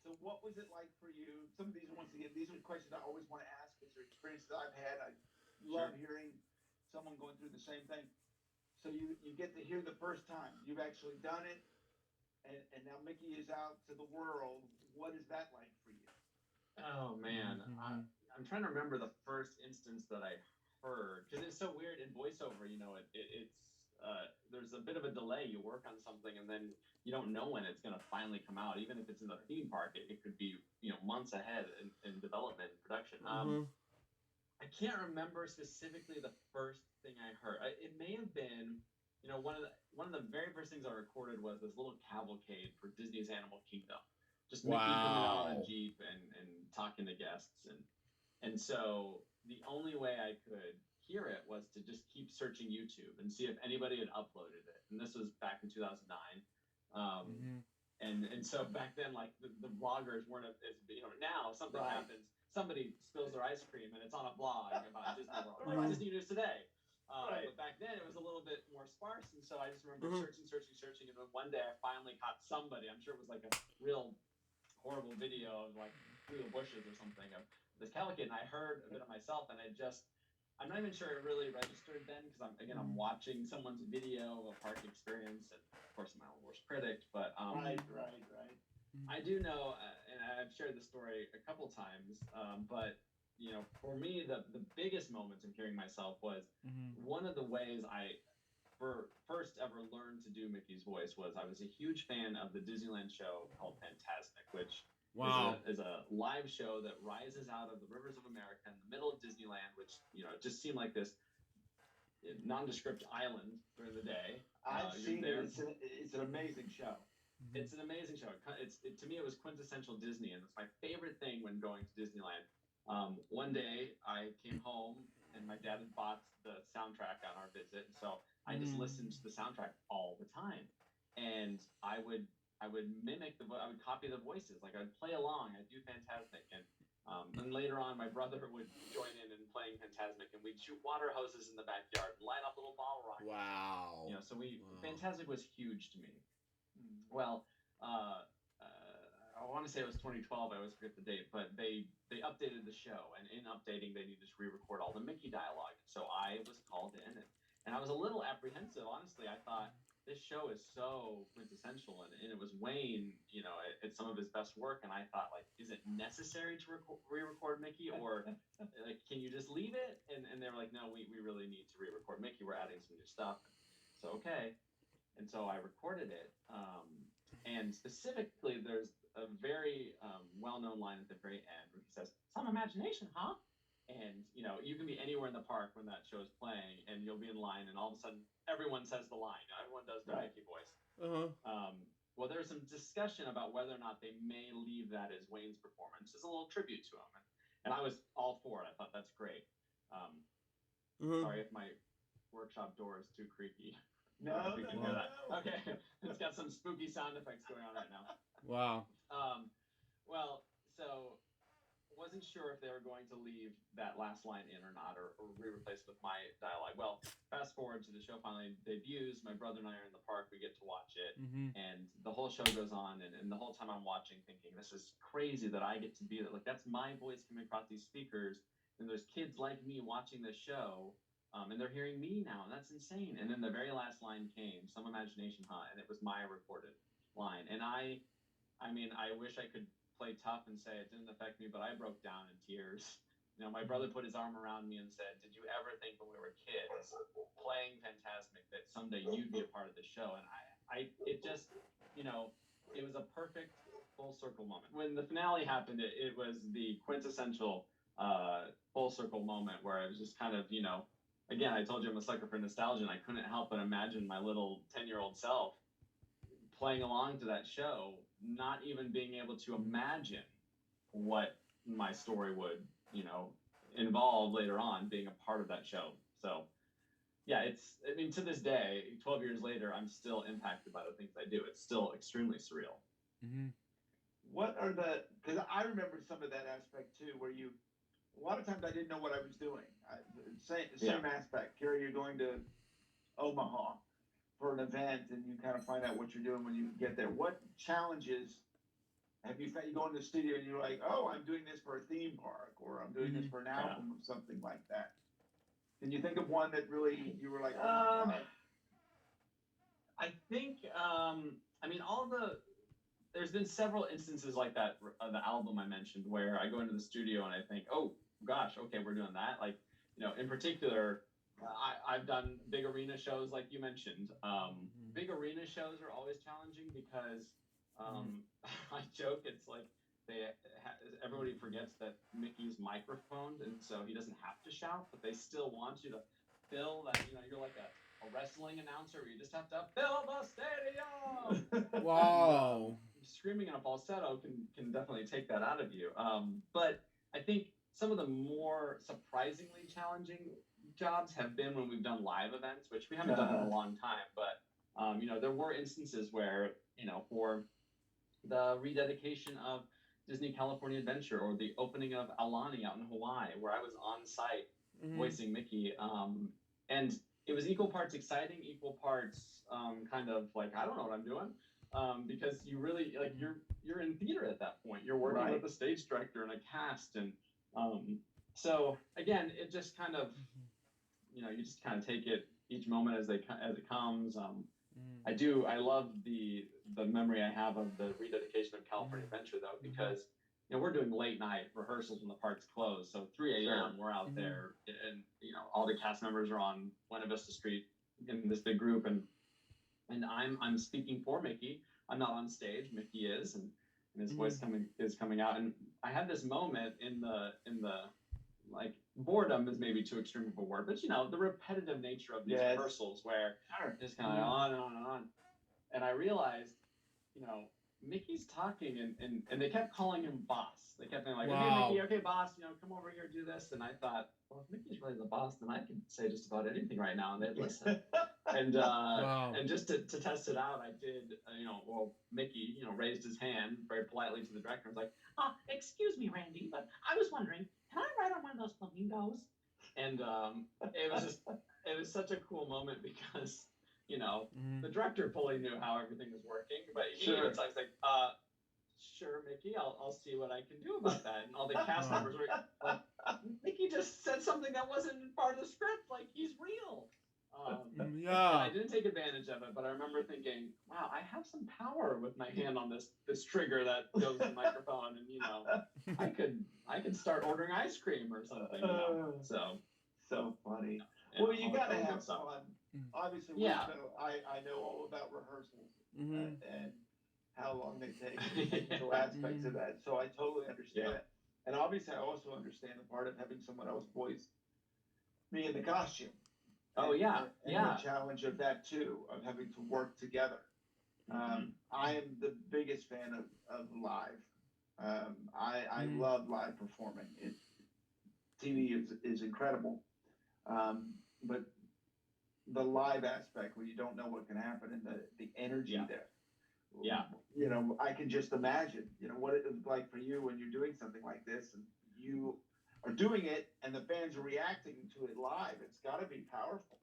So what was it like for you? Some of these, once again, these are questions I always want to ask because they're experiences I've had. I love hearing someone going through the same thing. So you get to hear the first time. You've actually done it, and now Mickey is out to the world. What is that like for you? Oh man, I'm trying to remember the first instance that I heard, because it's so weird in voiceover. You know, it's there's a bit of a delay. You work on something and then you don't know when it's going to finally come out. Even if it's in the theme park, it could be months ahead in development and production. I can't remember specifically the first thing I heard. It may have been, one of the very first things I recorded was this little cavalcade for Disney's Animal Kingdom. Just Mickey coming out on a Jeep and talking to guests, and so the only way I could hear it was to just keep searching YouTube and see if anybody had uploaded it. And this was back in 2009. And so back then, like the vloggers weren't as now if something happens, somebody spills their ice cream and it's on a blog about Disney World, like Disney News Today. But back then it was a little bit more sparse, and so I just remember searching, and then one day I finally caught somebody. I'm sure it was like a real horrible video of like through the bushes or something of this cavalcade, and I heard a bit of myself, and I'm not even sure it really registered then, because I'm watching someone's video of a park experience, and of course I'm my own worst critic, but Right. I do know, and I've shared this story a couple times, but for me the biggest moments in hearing myself was one of the ways I first ever learned to do Mickey's voice was I was a huge fan of the Disneyland show called Fantasmic, which is a live show that rises out of the rivers of America in the middle of Disneyland, which it just seemed like this nondescript island during the day. I've seen it. It's an amazing show. It's an amazing show. To me, it was quintessential Disney, and it's my favorite thing when going to Disneyland. One day, I came home, and my dad had bought the soundtrack on our visit, and so I just listened to the soundtrack all the time, and I would mimic I would copy the voices, like I'd play along, I'd do Fantasmic, and then later on, my brother would join in playing Fantasmic, and we'd shoot water hoses in the backyard, and light up little bottle rockets. Wow. So Fantasmic was huge to me. Well, I want to say it was 2012. I always forget the date, but they updated the show, and in updating, they needed to re-record all the Mickey dialogue. So I was called in, and I was a little apprehensive, honestly. I thought this show is so quintessential, and it was Wayne, at some of his best work, and I thought, like, is it necessary to re-record Mickey, or like, can you just leave it? And they were like, no, we really need to re-record Mickey. We're adding some new stuff. So okay. And so I recorded it, and specifically, there's a very well-known line at the very end where he says, "Some imagination, huh?" And you can be anywhere in the park when that show is playing, and you'll be in line, and all of a sudden, everyone says the line. Everyone does the Mickey voice. Well, there's some discussion about whether or not they may leave that as Wayne's performance as a little tribute to him, and I was all for it. I thought that's great. Sorry if my workshop door is too creaky. No. Okay, it's got some spooky sound effects going on right now. Wow. Well, so wasn't sure if they were going to leave that last line in or not, or re-replace it with my dialogue. Well, fast forward to the show finally debuts. My brother and I are in the park. We get to watch it, and the whole show goes on. And the whole time I'm watching, thinking, this is crazy that I get to be there. Like, that's my voice coming across these speakers, and there's kids like me watching this show. And they're hearing me now, and that's insane. And then the very last line came, "Some imagination, huh?" And it was my recorded line. And I wish I could play tough and say it didn't affect me, but I broke down in tears. My brother put his arm around me and said, "Did you ever think when we were kids playing Fantasmic that someday you'd be a part of the show?" And it just, it was a perfect full circle moment. When the finale happened, it was the quintessential full circle moment where I was just kind of, again, I told you I'm a sucker for nostalgia, and I couldn't help but imagine my little 10-year-old self playing along to that show, not even being able to imagine what my story would, involve later on, being a part of that show. So yeah, I mean, to this day, 12 years later, I'm still impacted by the things I do. It's still extremely surreal. Mm-hmm. What are because I remember some of that aspect too, where a lot of times I didn't know what I was doing. Same aspect. Kerry, you're going to Omaha for an event, and you kind of find out what you're doing when you get there. What challenges have you found? You go into the studio and you're like, oh, I'm doing this for a theme park, or I'm doing this for an album, or something like that. Can you think of one that really you were like, oh my God? I think, I mean, there's been several instances like that, the album I mentioned, where I go into the studio and I think, oh gosh, okay, we're doing that. Like, in particular, I've done big arena shows like you mentioned. Big arena shows are always challenging because I joke, it's like everybody forgets that Mickey's microphoned, and so he doesn't have to shout, but they still want you to fill that. You're like a wrestling announcer where you just have to fill the stadium. Wow. Screaming in a falsetto can definitely take that out of you. But I think some of the more surprisingly challenging jobs have been when we've done live events, which we haven't done in a long time. But there were instances where for the rededication of Disney California Adventure, or the opening of Aulani out in Hawaii, where I was on site voicing Mickey, and it was equal parts exciting, equal parts kind of like, I don't know what I'm doing, because you really like you're in theater at that point. You're working with a stage director and a cast, and so again, it just kind of you just kind of take it each moment as it comes. I love the memory I have of the rededication of California Adventure, though, because we're doing late night rehearsals when the park's closed. So 3 a.m. we're out there, and all the cast members are on Buena Vista Street in this big group, and I'm speaking for Mickey. I'm not on stage. Mickey is, and his voice is coming out, and I had this moment in the like, boredom is maybe too extreme of a word, but the repetitive nature of these rehearsals where it's kind of on and on and on. And I realized, Mickey's talking, and they kept calling him boss. They kept being like, okay, Mickey, okay, boss, come over here, do this. And I thought, well, if Mickey's really the boss, then I can say just about anything right now, and they'd listen. And and just to test it out, I did, Mickey, raised his hand very politely to the director and was like, excuse me, Randy, but I was wondering, can I ride on one of those flamingos? And it was such a cool moment because, the director fully knew how everything was working, but he was like, sure, Mickey, I'll see what I can do about that. And all the cast members were like, Mickey just said something that wasn't part of the script, like, he's real. I didn't take advantage of it, but I remember thinking, wow, I have some power with my hand on this trigger that goes to the microphone, and I could start ordering ice cream or something. So funny. Yeah, well, you gotta have fun. Obviously, I know all about rehearsals and how long they take, and aspects of that. So I totally understand it. And obviously, I also understand the part of having someone else voice me in the costume. Oh, and the challenge of that too, of having to work together. I am the biggest fan of live. I love live performing. TV is incredible, but the live aspect, where you don't know what can happen, and the energy there. Yeah. I can just imagine, what it was like for you when you're doing something like this, and you are doing it, and the fans are reacting to it live. It's got to be powerful.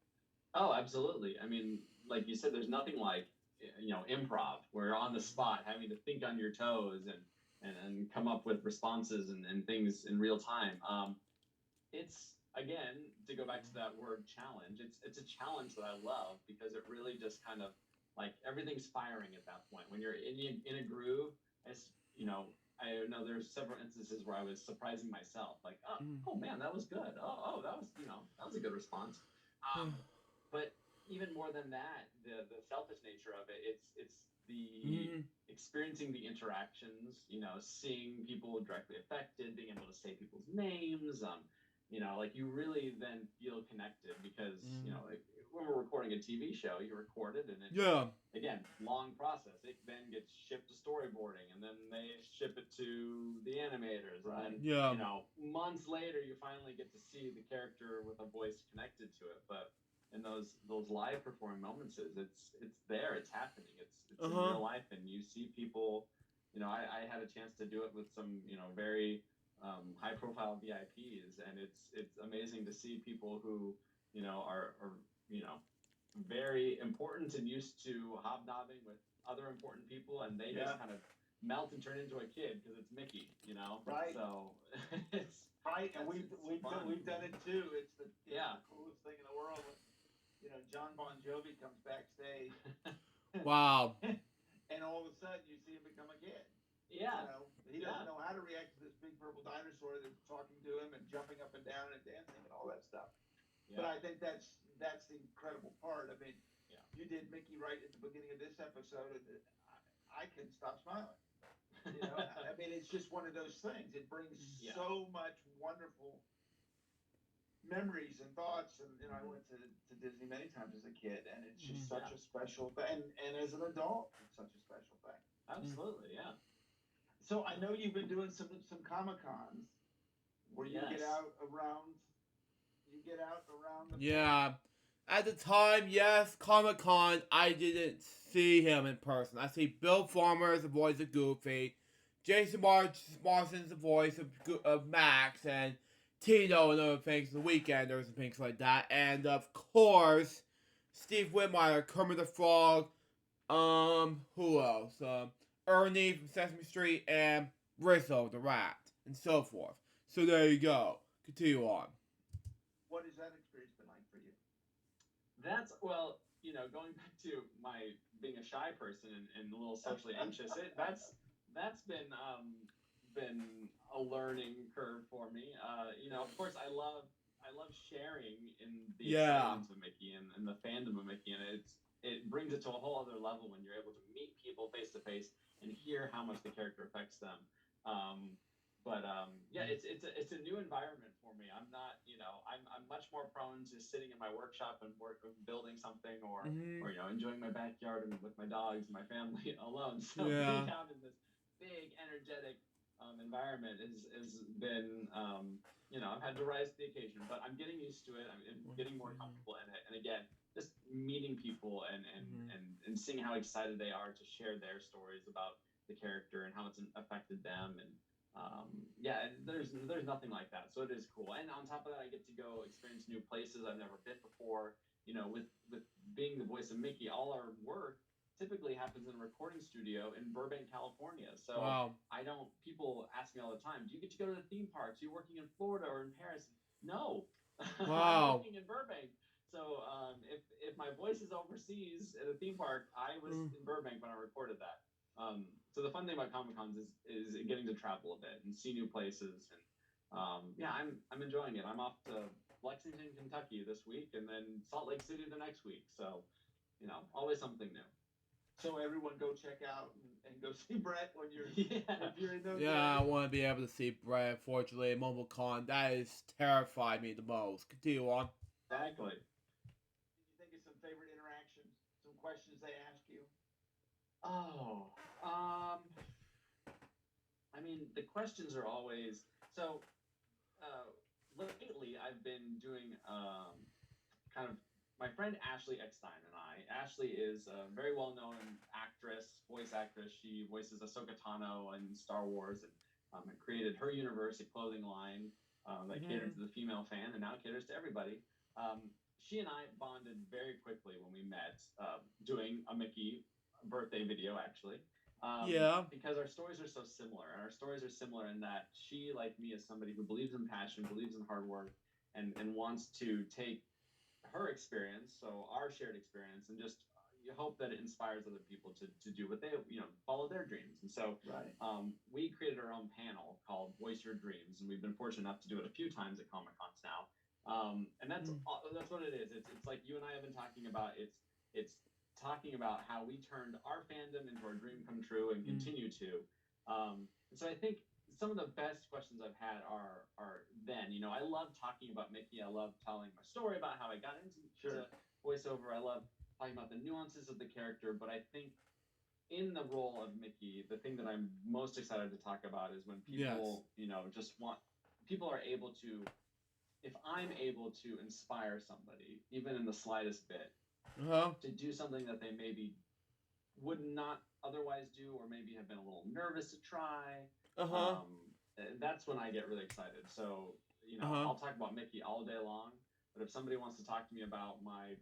Oh, absolutely. I mean, like you said, there's nothing like, improv, where you're on the spot, having to think on your toes and come up with responses and things in real time. It's, again, to go back to that word challenge, it's a challenge that I love, because it really just kind of, like, everything's firing at that point. When you're in a groove, I know there's several instances where I was surprising myself, like, oh man, that was good. Oh, that was a good response. But even more than that, the selfish nature of it, it's the experiencing the interactions, seeing people directly affected, being able to say people's names, like you really then feel connected because Mm. like when we're recording a TV show, you record it and it Yeah. again long process. It then gets shipped to storyboarding and then they ship it to the animators and then Yeah. months later you finally get to see the character with a voice connected to it. But in those live performing moments, it's there, it's happening, it's Uh in huh. real life, and you see people. I had a chance to do it with some very high profile VIPs, and it's amazing to see people who are very important and used to hobnobbing with other important people, and they Yeah. just kind of melt and turn into a kid because it's Mickey. Right. So it's Right, and it's fun. we've done it too. It's Yeah. the coolest thing in the world when John Bon Jovi comes backstage, Wow. and all of a sudden you see him become a kid. Yeah. He doesn't know how to react to this big purple dinosaur that's talking to him and jumping up and down and dancing and all that stuff. But I think that's the incredible part. I mean, you did Mickey right at the beginning of this episode, and I couldn't stop smiling. I mean, it's just one of those things. It brings so much wonderful memories and thoughts. And I went to Disney many times as a kid, and it's just such a special thing. And as an adult, it's such a special thing. Absolutely, yeah. So I know you've been doing some Comic Cons where you get out around. You get out around the. Yeah. At the time, yes, Comic Con, I didn't see him in person. I see Bill Farmer as the voice of Goofy, Jason Marsden's the voice of Max, and Tino and other things, the Weekenders and things like that. And of course, Steve Whitmire, Kermit the Frog, who else? Ernie from Sesame Street, and Rizzo the Rat, and so forth. So there you go. Continue on. What has that experience been like for you? That's going back to my being a shy person and a little socially anxious. That's been a learning curve for me. Of course, I love sharing in the excitement of Mickey and the fandom of Mickey, and it brings it to a whole other level when you're able to meet people face to face and hear how much the character affects them. It's a new environment for me. I'm not, I'm much more prone to sitting in my workshop and building something or enjoying my backyard and with my dogs and my family alone. So being out in this big energetic environment has been I've had to rise to the occasion, but I'm getting used to it. I'm getting more comfortable in it. And again, just meeting people and seeing how excited they are to share their stories about the character and how it's affected them. And there's nothing like that. So it is cool. And on top of that, I get to go experience new places I've never been before. With being the voice of Mickey, all our work typically happens in a recording studio in Burbank, California. So people ask me all the time, do you get to go to the theme parks? Are you working in Florida or in Paris? No. I'm working in Burbank. So if my voice is overseas at a theme park, I was in Burbank when I recorded that. So the fun thing about Comic Cons is getting to travel a bit and see new places, and I'm enjoying it. I'm off to Lexington, Kentucky this week, and then Salt Lake City the next week. So always something new. So everyone go check out and go see Bret when you're if you're in those. Yeah, I want to be able to see Bret. Unfortunately, at MomoCon, that has terrified me the most. Continue on. Exactly. Did you think of some favorite interactions? Some questions they ask you? Oh, I mean, the questions are always so. Lately, I've been doing kind of my friend Ashley Eckstein and I. Ashley is a very well-known actress, voice actress. She voices Ahsoka Tano in Star Wars and created her universe, a clothing line that catered to the female fan and now caters to everybody. She and I bonded very quickly when we met, doing a Mickey birthday video, actually. Because our stories are so similar, and our stories are similar in that she, like me, is somebody who believes in passion, believes in hard work, and wants to take her experience, so our shared experience, and just you hope that it inspires other people to do what they follow their dreams. And so we created our own panel called Voice Your Dreams, and we've been fortunate enough to do it a few times at Comic Cons now. And that's what it is. It's like you and I have been talking about. It's talking about how we turned our fandom into our dream come true and continue to. And so I think some of the best questions I've had are then. You know, I love talking about Mickey. I love telling my story about how I got into voiceover. I love talking about the nuances of the character. But I think in the role of Mickey, the thing that I'm most excited to talk about is when people, you know, just want people are able to. If I'm able to inspire somebody, even in the slightest bit, to do something that they maybe would not otherwise do, or maybe have been a little nervous to try. That's when I get really excited. So, you know, I'll talk about Mickey all day long, but if somebody wants to talk to me about my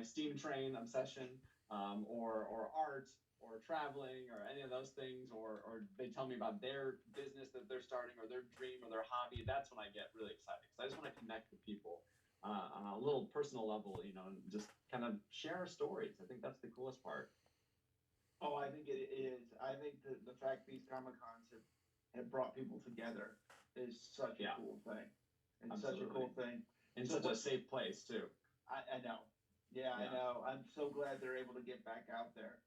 steam train obsession, or art, or traveling, or any of those things, or they tell me about their business that they're starting, or their dream, or their hobby, that's when I get really excited, because I just want to connect with people on a little personal level, you know, and just kind of share stories. I think that's the coolest part. Oh, I think it is. I think the fact these Comic Cons have brought people together is such a cool thing. It's such a cool thing. And such a safe place, too. I know. Yeah, I know. I'm so glad they're able to get back out there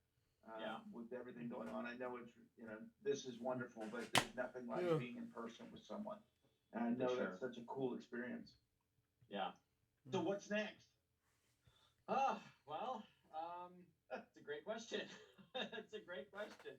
with everything going on. I know it's, you know, this is wonderful, but there's nothing like being in person with someone. And I know that's such a cool experience. Yeah. So what's next? Well, it's a great question. It's a great question.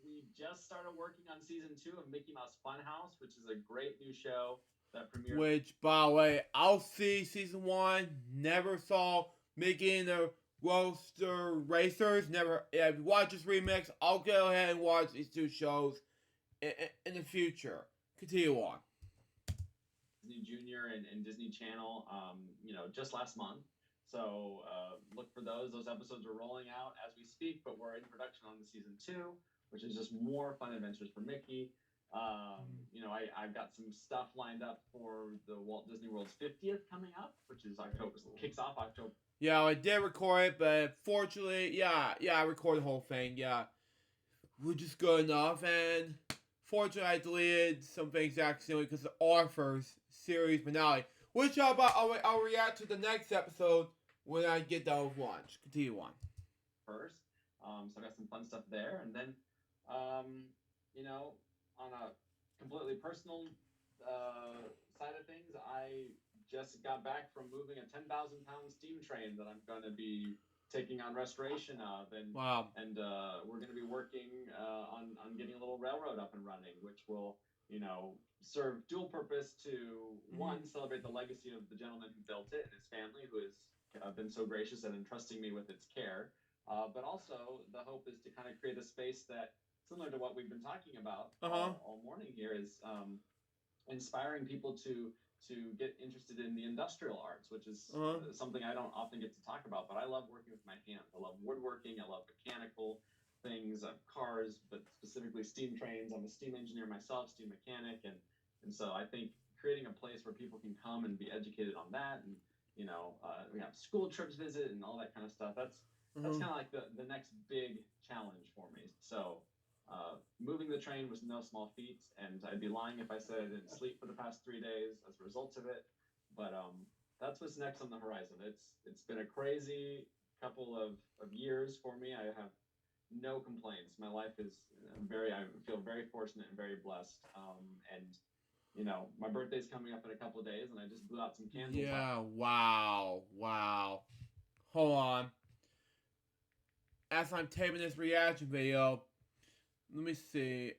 We just started working on season 2 of Mickey Mouse Funhouse, which is a great new show that premiered. Which, by the way, I'll see season 1. Never saw Mickey and the Roadster Racers. Never. If you watch this remix, I'll go ahead and watch these 2 shows in the future. Continue on. Disney Junior and Disney Channel, you know, just last month. So look for those. Those episodes are rolling out as we speak, but we're in production on the season 2, which is just more fun adventures for Mickey. You know, I've got some stuff lined up for the Walt Disney World's 50th coming up, which is October. Kicks off October. Yeah, I did record it, but fortunately, I recorded the whole thing. Yeah, we're just good enough, and fortunately, I deleted some things accidentally because of Arthur's series finale, which I'll react to the next episode when I get done with lunch. Continue on. First, so I got some fun stuff there, and then, you know, on a completely personal side of things, I just got back from moving a 10,000-pound steam train that I'm going to be taking on restoration of, and we're going to be working on getting a little railroad up and running, which will, you know, serve dual purpose to one, celebrate the legacy of the gentleman who built it and his family, who has been so gracious in entrusting me with its care, but also the hope is to kind of create a space that, similar to what we've been talking about all morning here, is inspiring people to get interested in the industrial arts, which is something I don't often get to talk about, but I love working with my hands. I love woodworking. I love mechanical things, cars, but specifically steam trains. I'm a steam engineer myself, steam mechanic, and so I think creating a place where people can come and be educated on that, and, you know, we have school trips visit and all that kind of stuff. That's kind of like the next big challenge for me. So moving the train was no small feat, and I'd be lying if I said I didn't sleep for the past 3 days as a result of it. But that's what's next on the horizon. It's been a crazy couple of years for me. I have no complaints. My life is I feel very fortunate and very blessed. And, you know, my birthday's coming up in a couple of days, and I just blew out some candles. Yeah, wow. Hold on. As I'm taping this reaction video, let me see.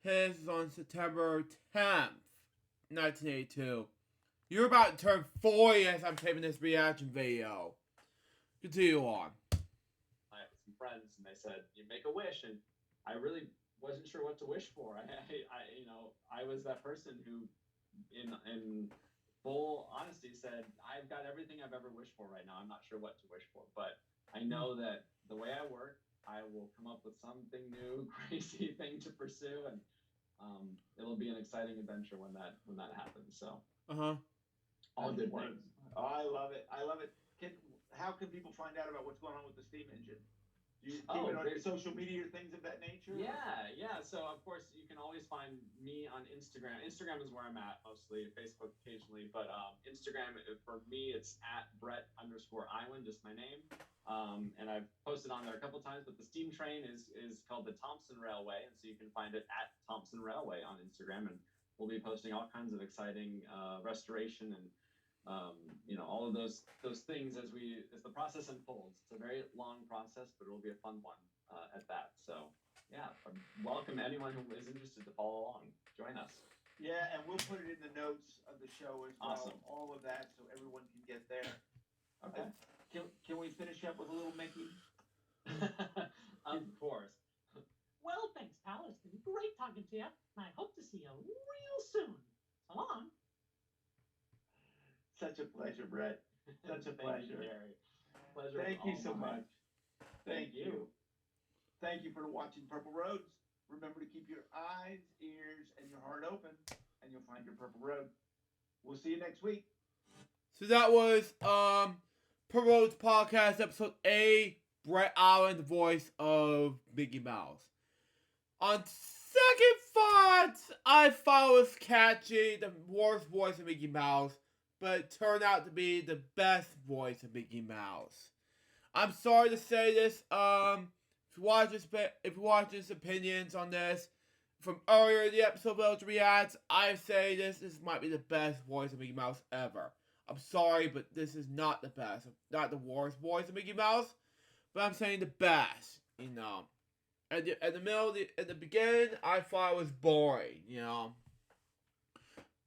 His is on September 10th, 1982. You're about to turn 40 as I'm taping this reaction video. Continue on. I had some friends, and they said, "You make a wish," and I really wasn't sure what to wish for. I was that person who, in full honesty, said, "I've got everything I've ever wished for right now. I'm not sure what to wish for, but I know that the way I work, I will come up with something new, crazy thing to pursue, and it'll be an exciting adventure when that happens." So, all good words. Oh, I love it. How can people find out about what's going on with the steam engine? Do you keep it on your social media or things of that nature? Yeah. So, of course, you can always always find me on Instagram. Instagram is where I'm at mostly, Facebook occasionally, but Instagram, for me, it's at Bret_Iwan, just my name. And I've posted on there a couple times, but the steam train is called the Thompson Railway, and so you can find it at Thompson Railway on Instagram, and we'll be posting all kinds of exciting restoration and all of those things as the process unfolds. It's a very long process, but it will be a fun one at that. So yeah, welcome anyone who is interested to follow along. Join us. Yeah, and we'll put it in the notes of the show as well. Awesome. All of that, so everyone can get there. Okay. Can we finish up with a little Mickey? Of course. Well, thanks, pal. It's been great talking to you, and I hope to see you real soon. So long. Such a pleasure, Bret. Such a Thank you, pleasure. Gary. Pleasure. Thank you so mine. much. Thank you. Thank you for watching Purple Roads. Remember to keep your eyes, ears, and your heart open, and you'll find your Purple Road. We'll see you next week. So that was Purple Roads Podcast, episode 8. Bret Iwan, the voice of Mickey Mouse. On second thoughts, I thought it was catchy, the worst voice of Mickey Mouse, but it turned out to be the best voice of Mickey Mouse. I'm sorry to say this, if you watch his opinions on this from earlier in the episode of LJ Reacts, I say this might be the best voice of Mickey Mouse ever. I'm sorry, but this is not the best, not the worst voice of Mickey Mouse, but I'm saying the best, At the beginning, I thought it was boring,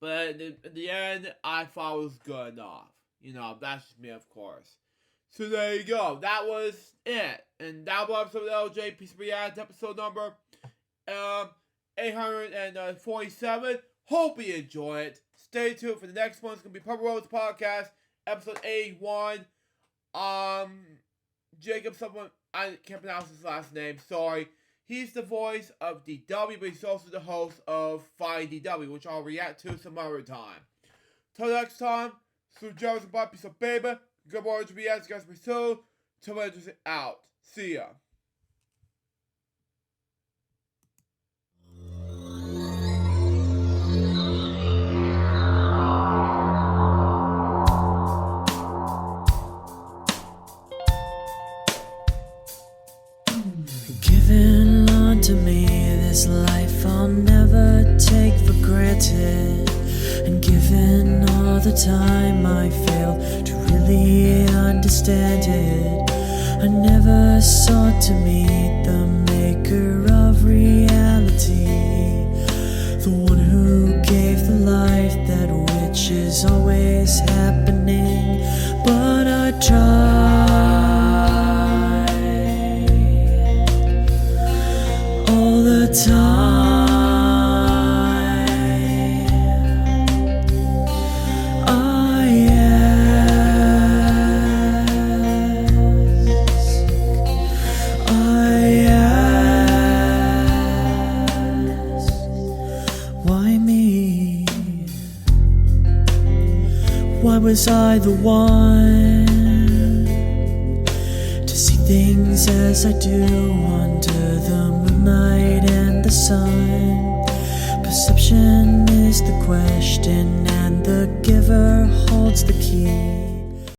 But at the end, I thought it was good enough. That's just me, of course. So there you go. That was it. And that was episode of LJPCBM, episode number 847. Hope you enjoy it. Stay tuned for the next one. It's going to be Purple Roads Podcast, episode 81. Jacob, someone, I can't pronounce his last name, sorry. He's the voice of DW, but he's also the host of Find DW, which I'll react to some other time. Till next time, so Joe's and Bob, peace out, baby. Good morning to be as guys, me soon. Till then, out. See ya. Given unto me this life I'll never take for granted, and given all the time I failed to really understand it, I never sought to meet the maker of reality, the one who gave the life that which is always happening, but I tried all the time. I ask, why me? Why was I the one to see things as I do under the moonlight and the sun? Perception is the question, and the giver holds the key.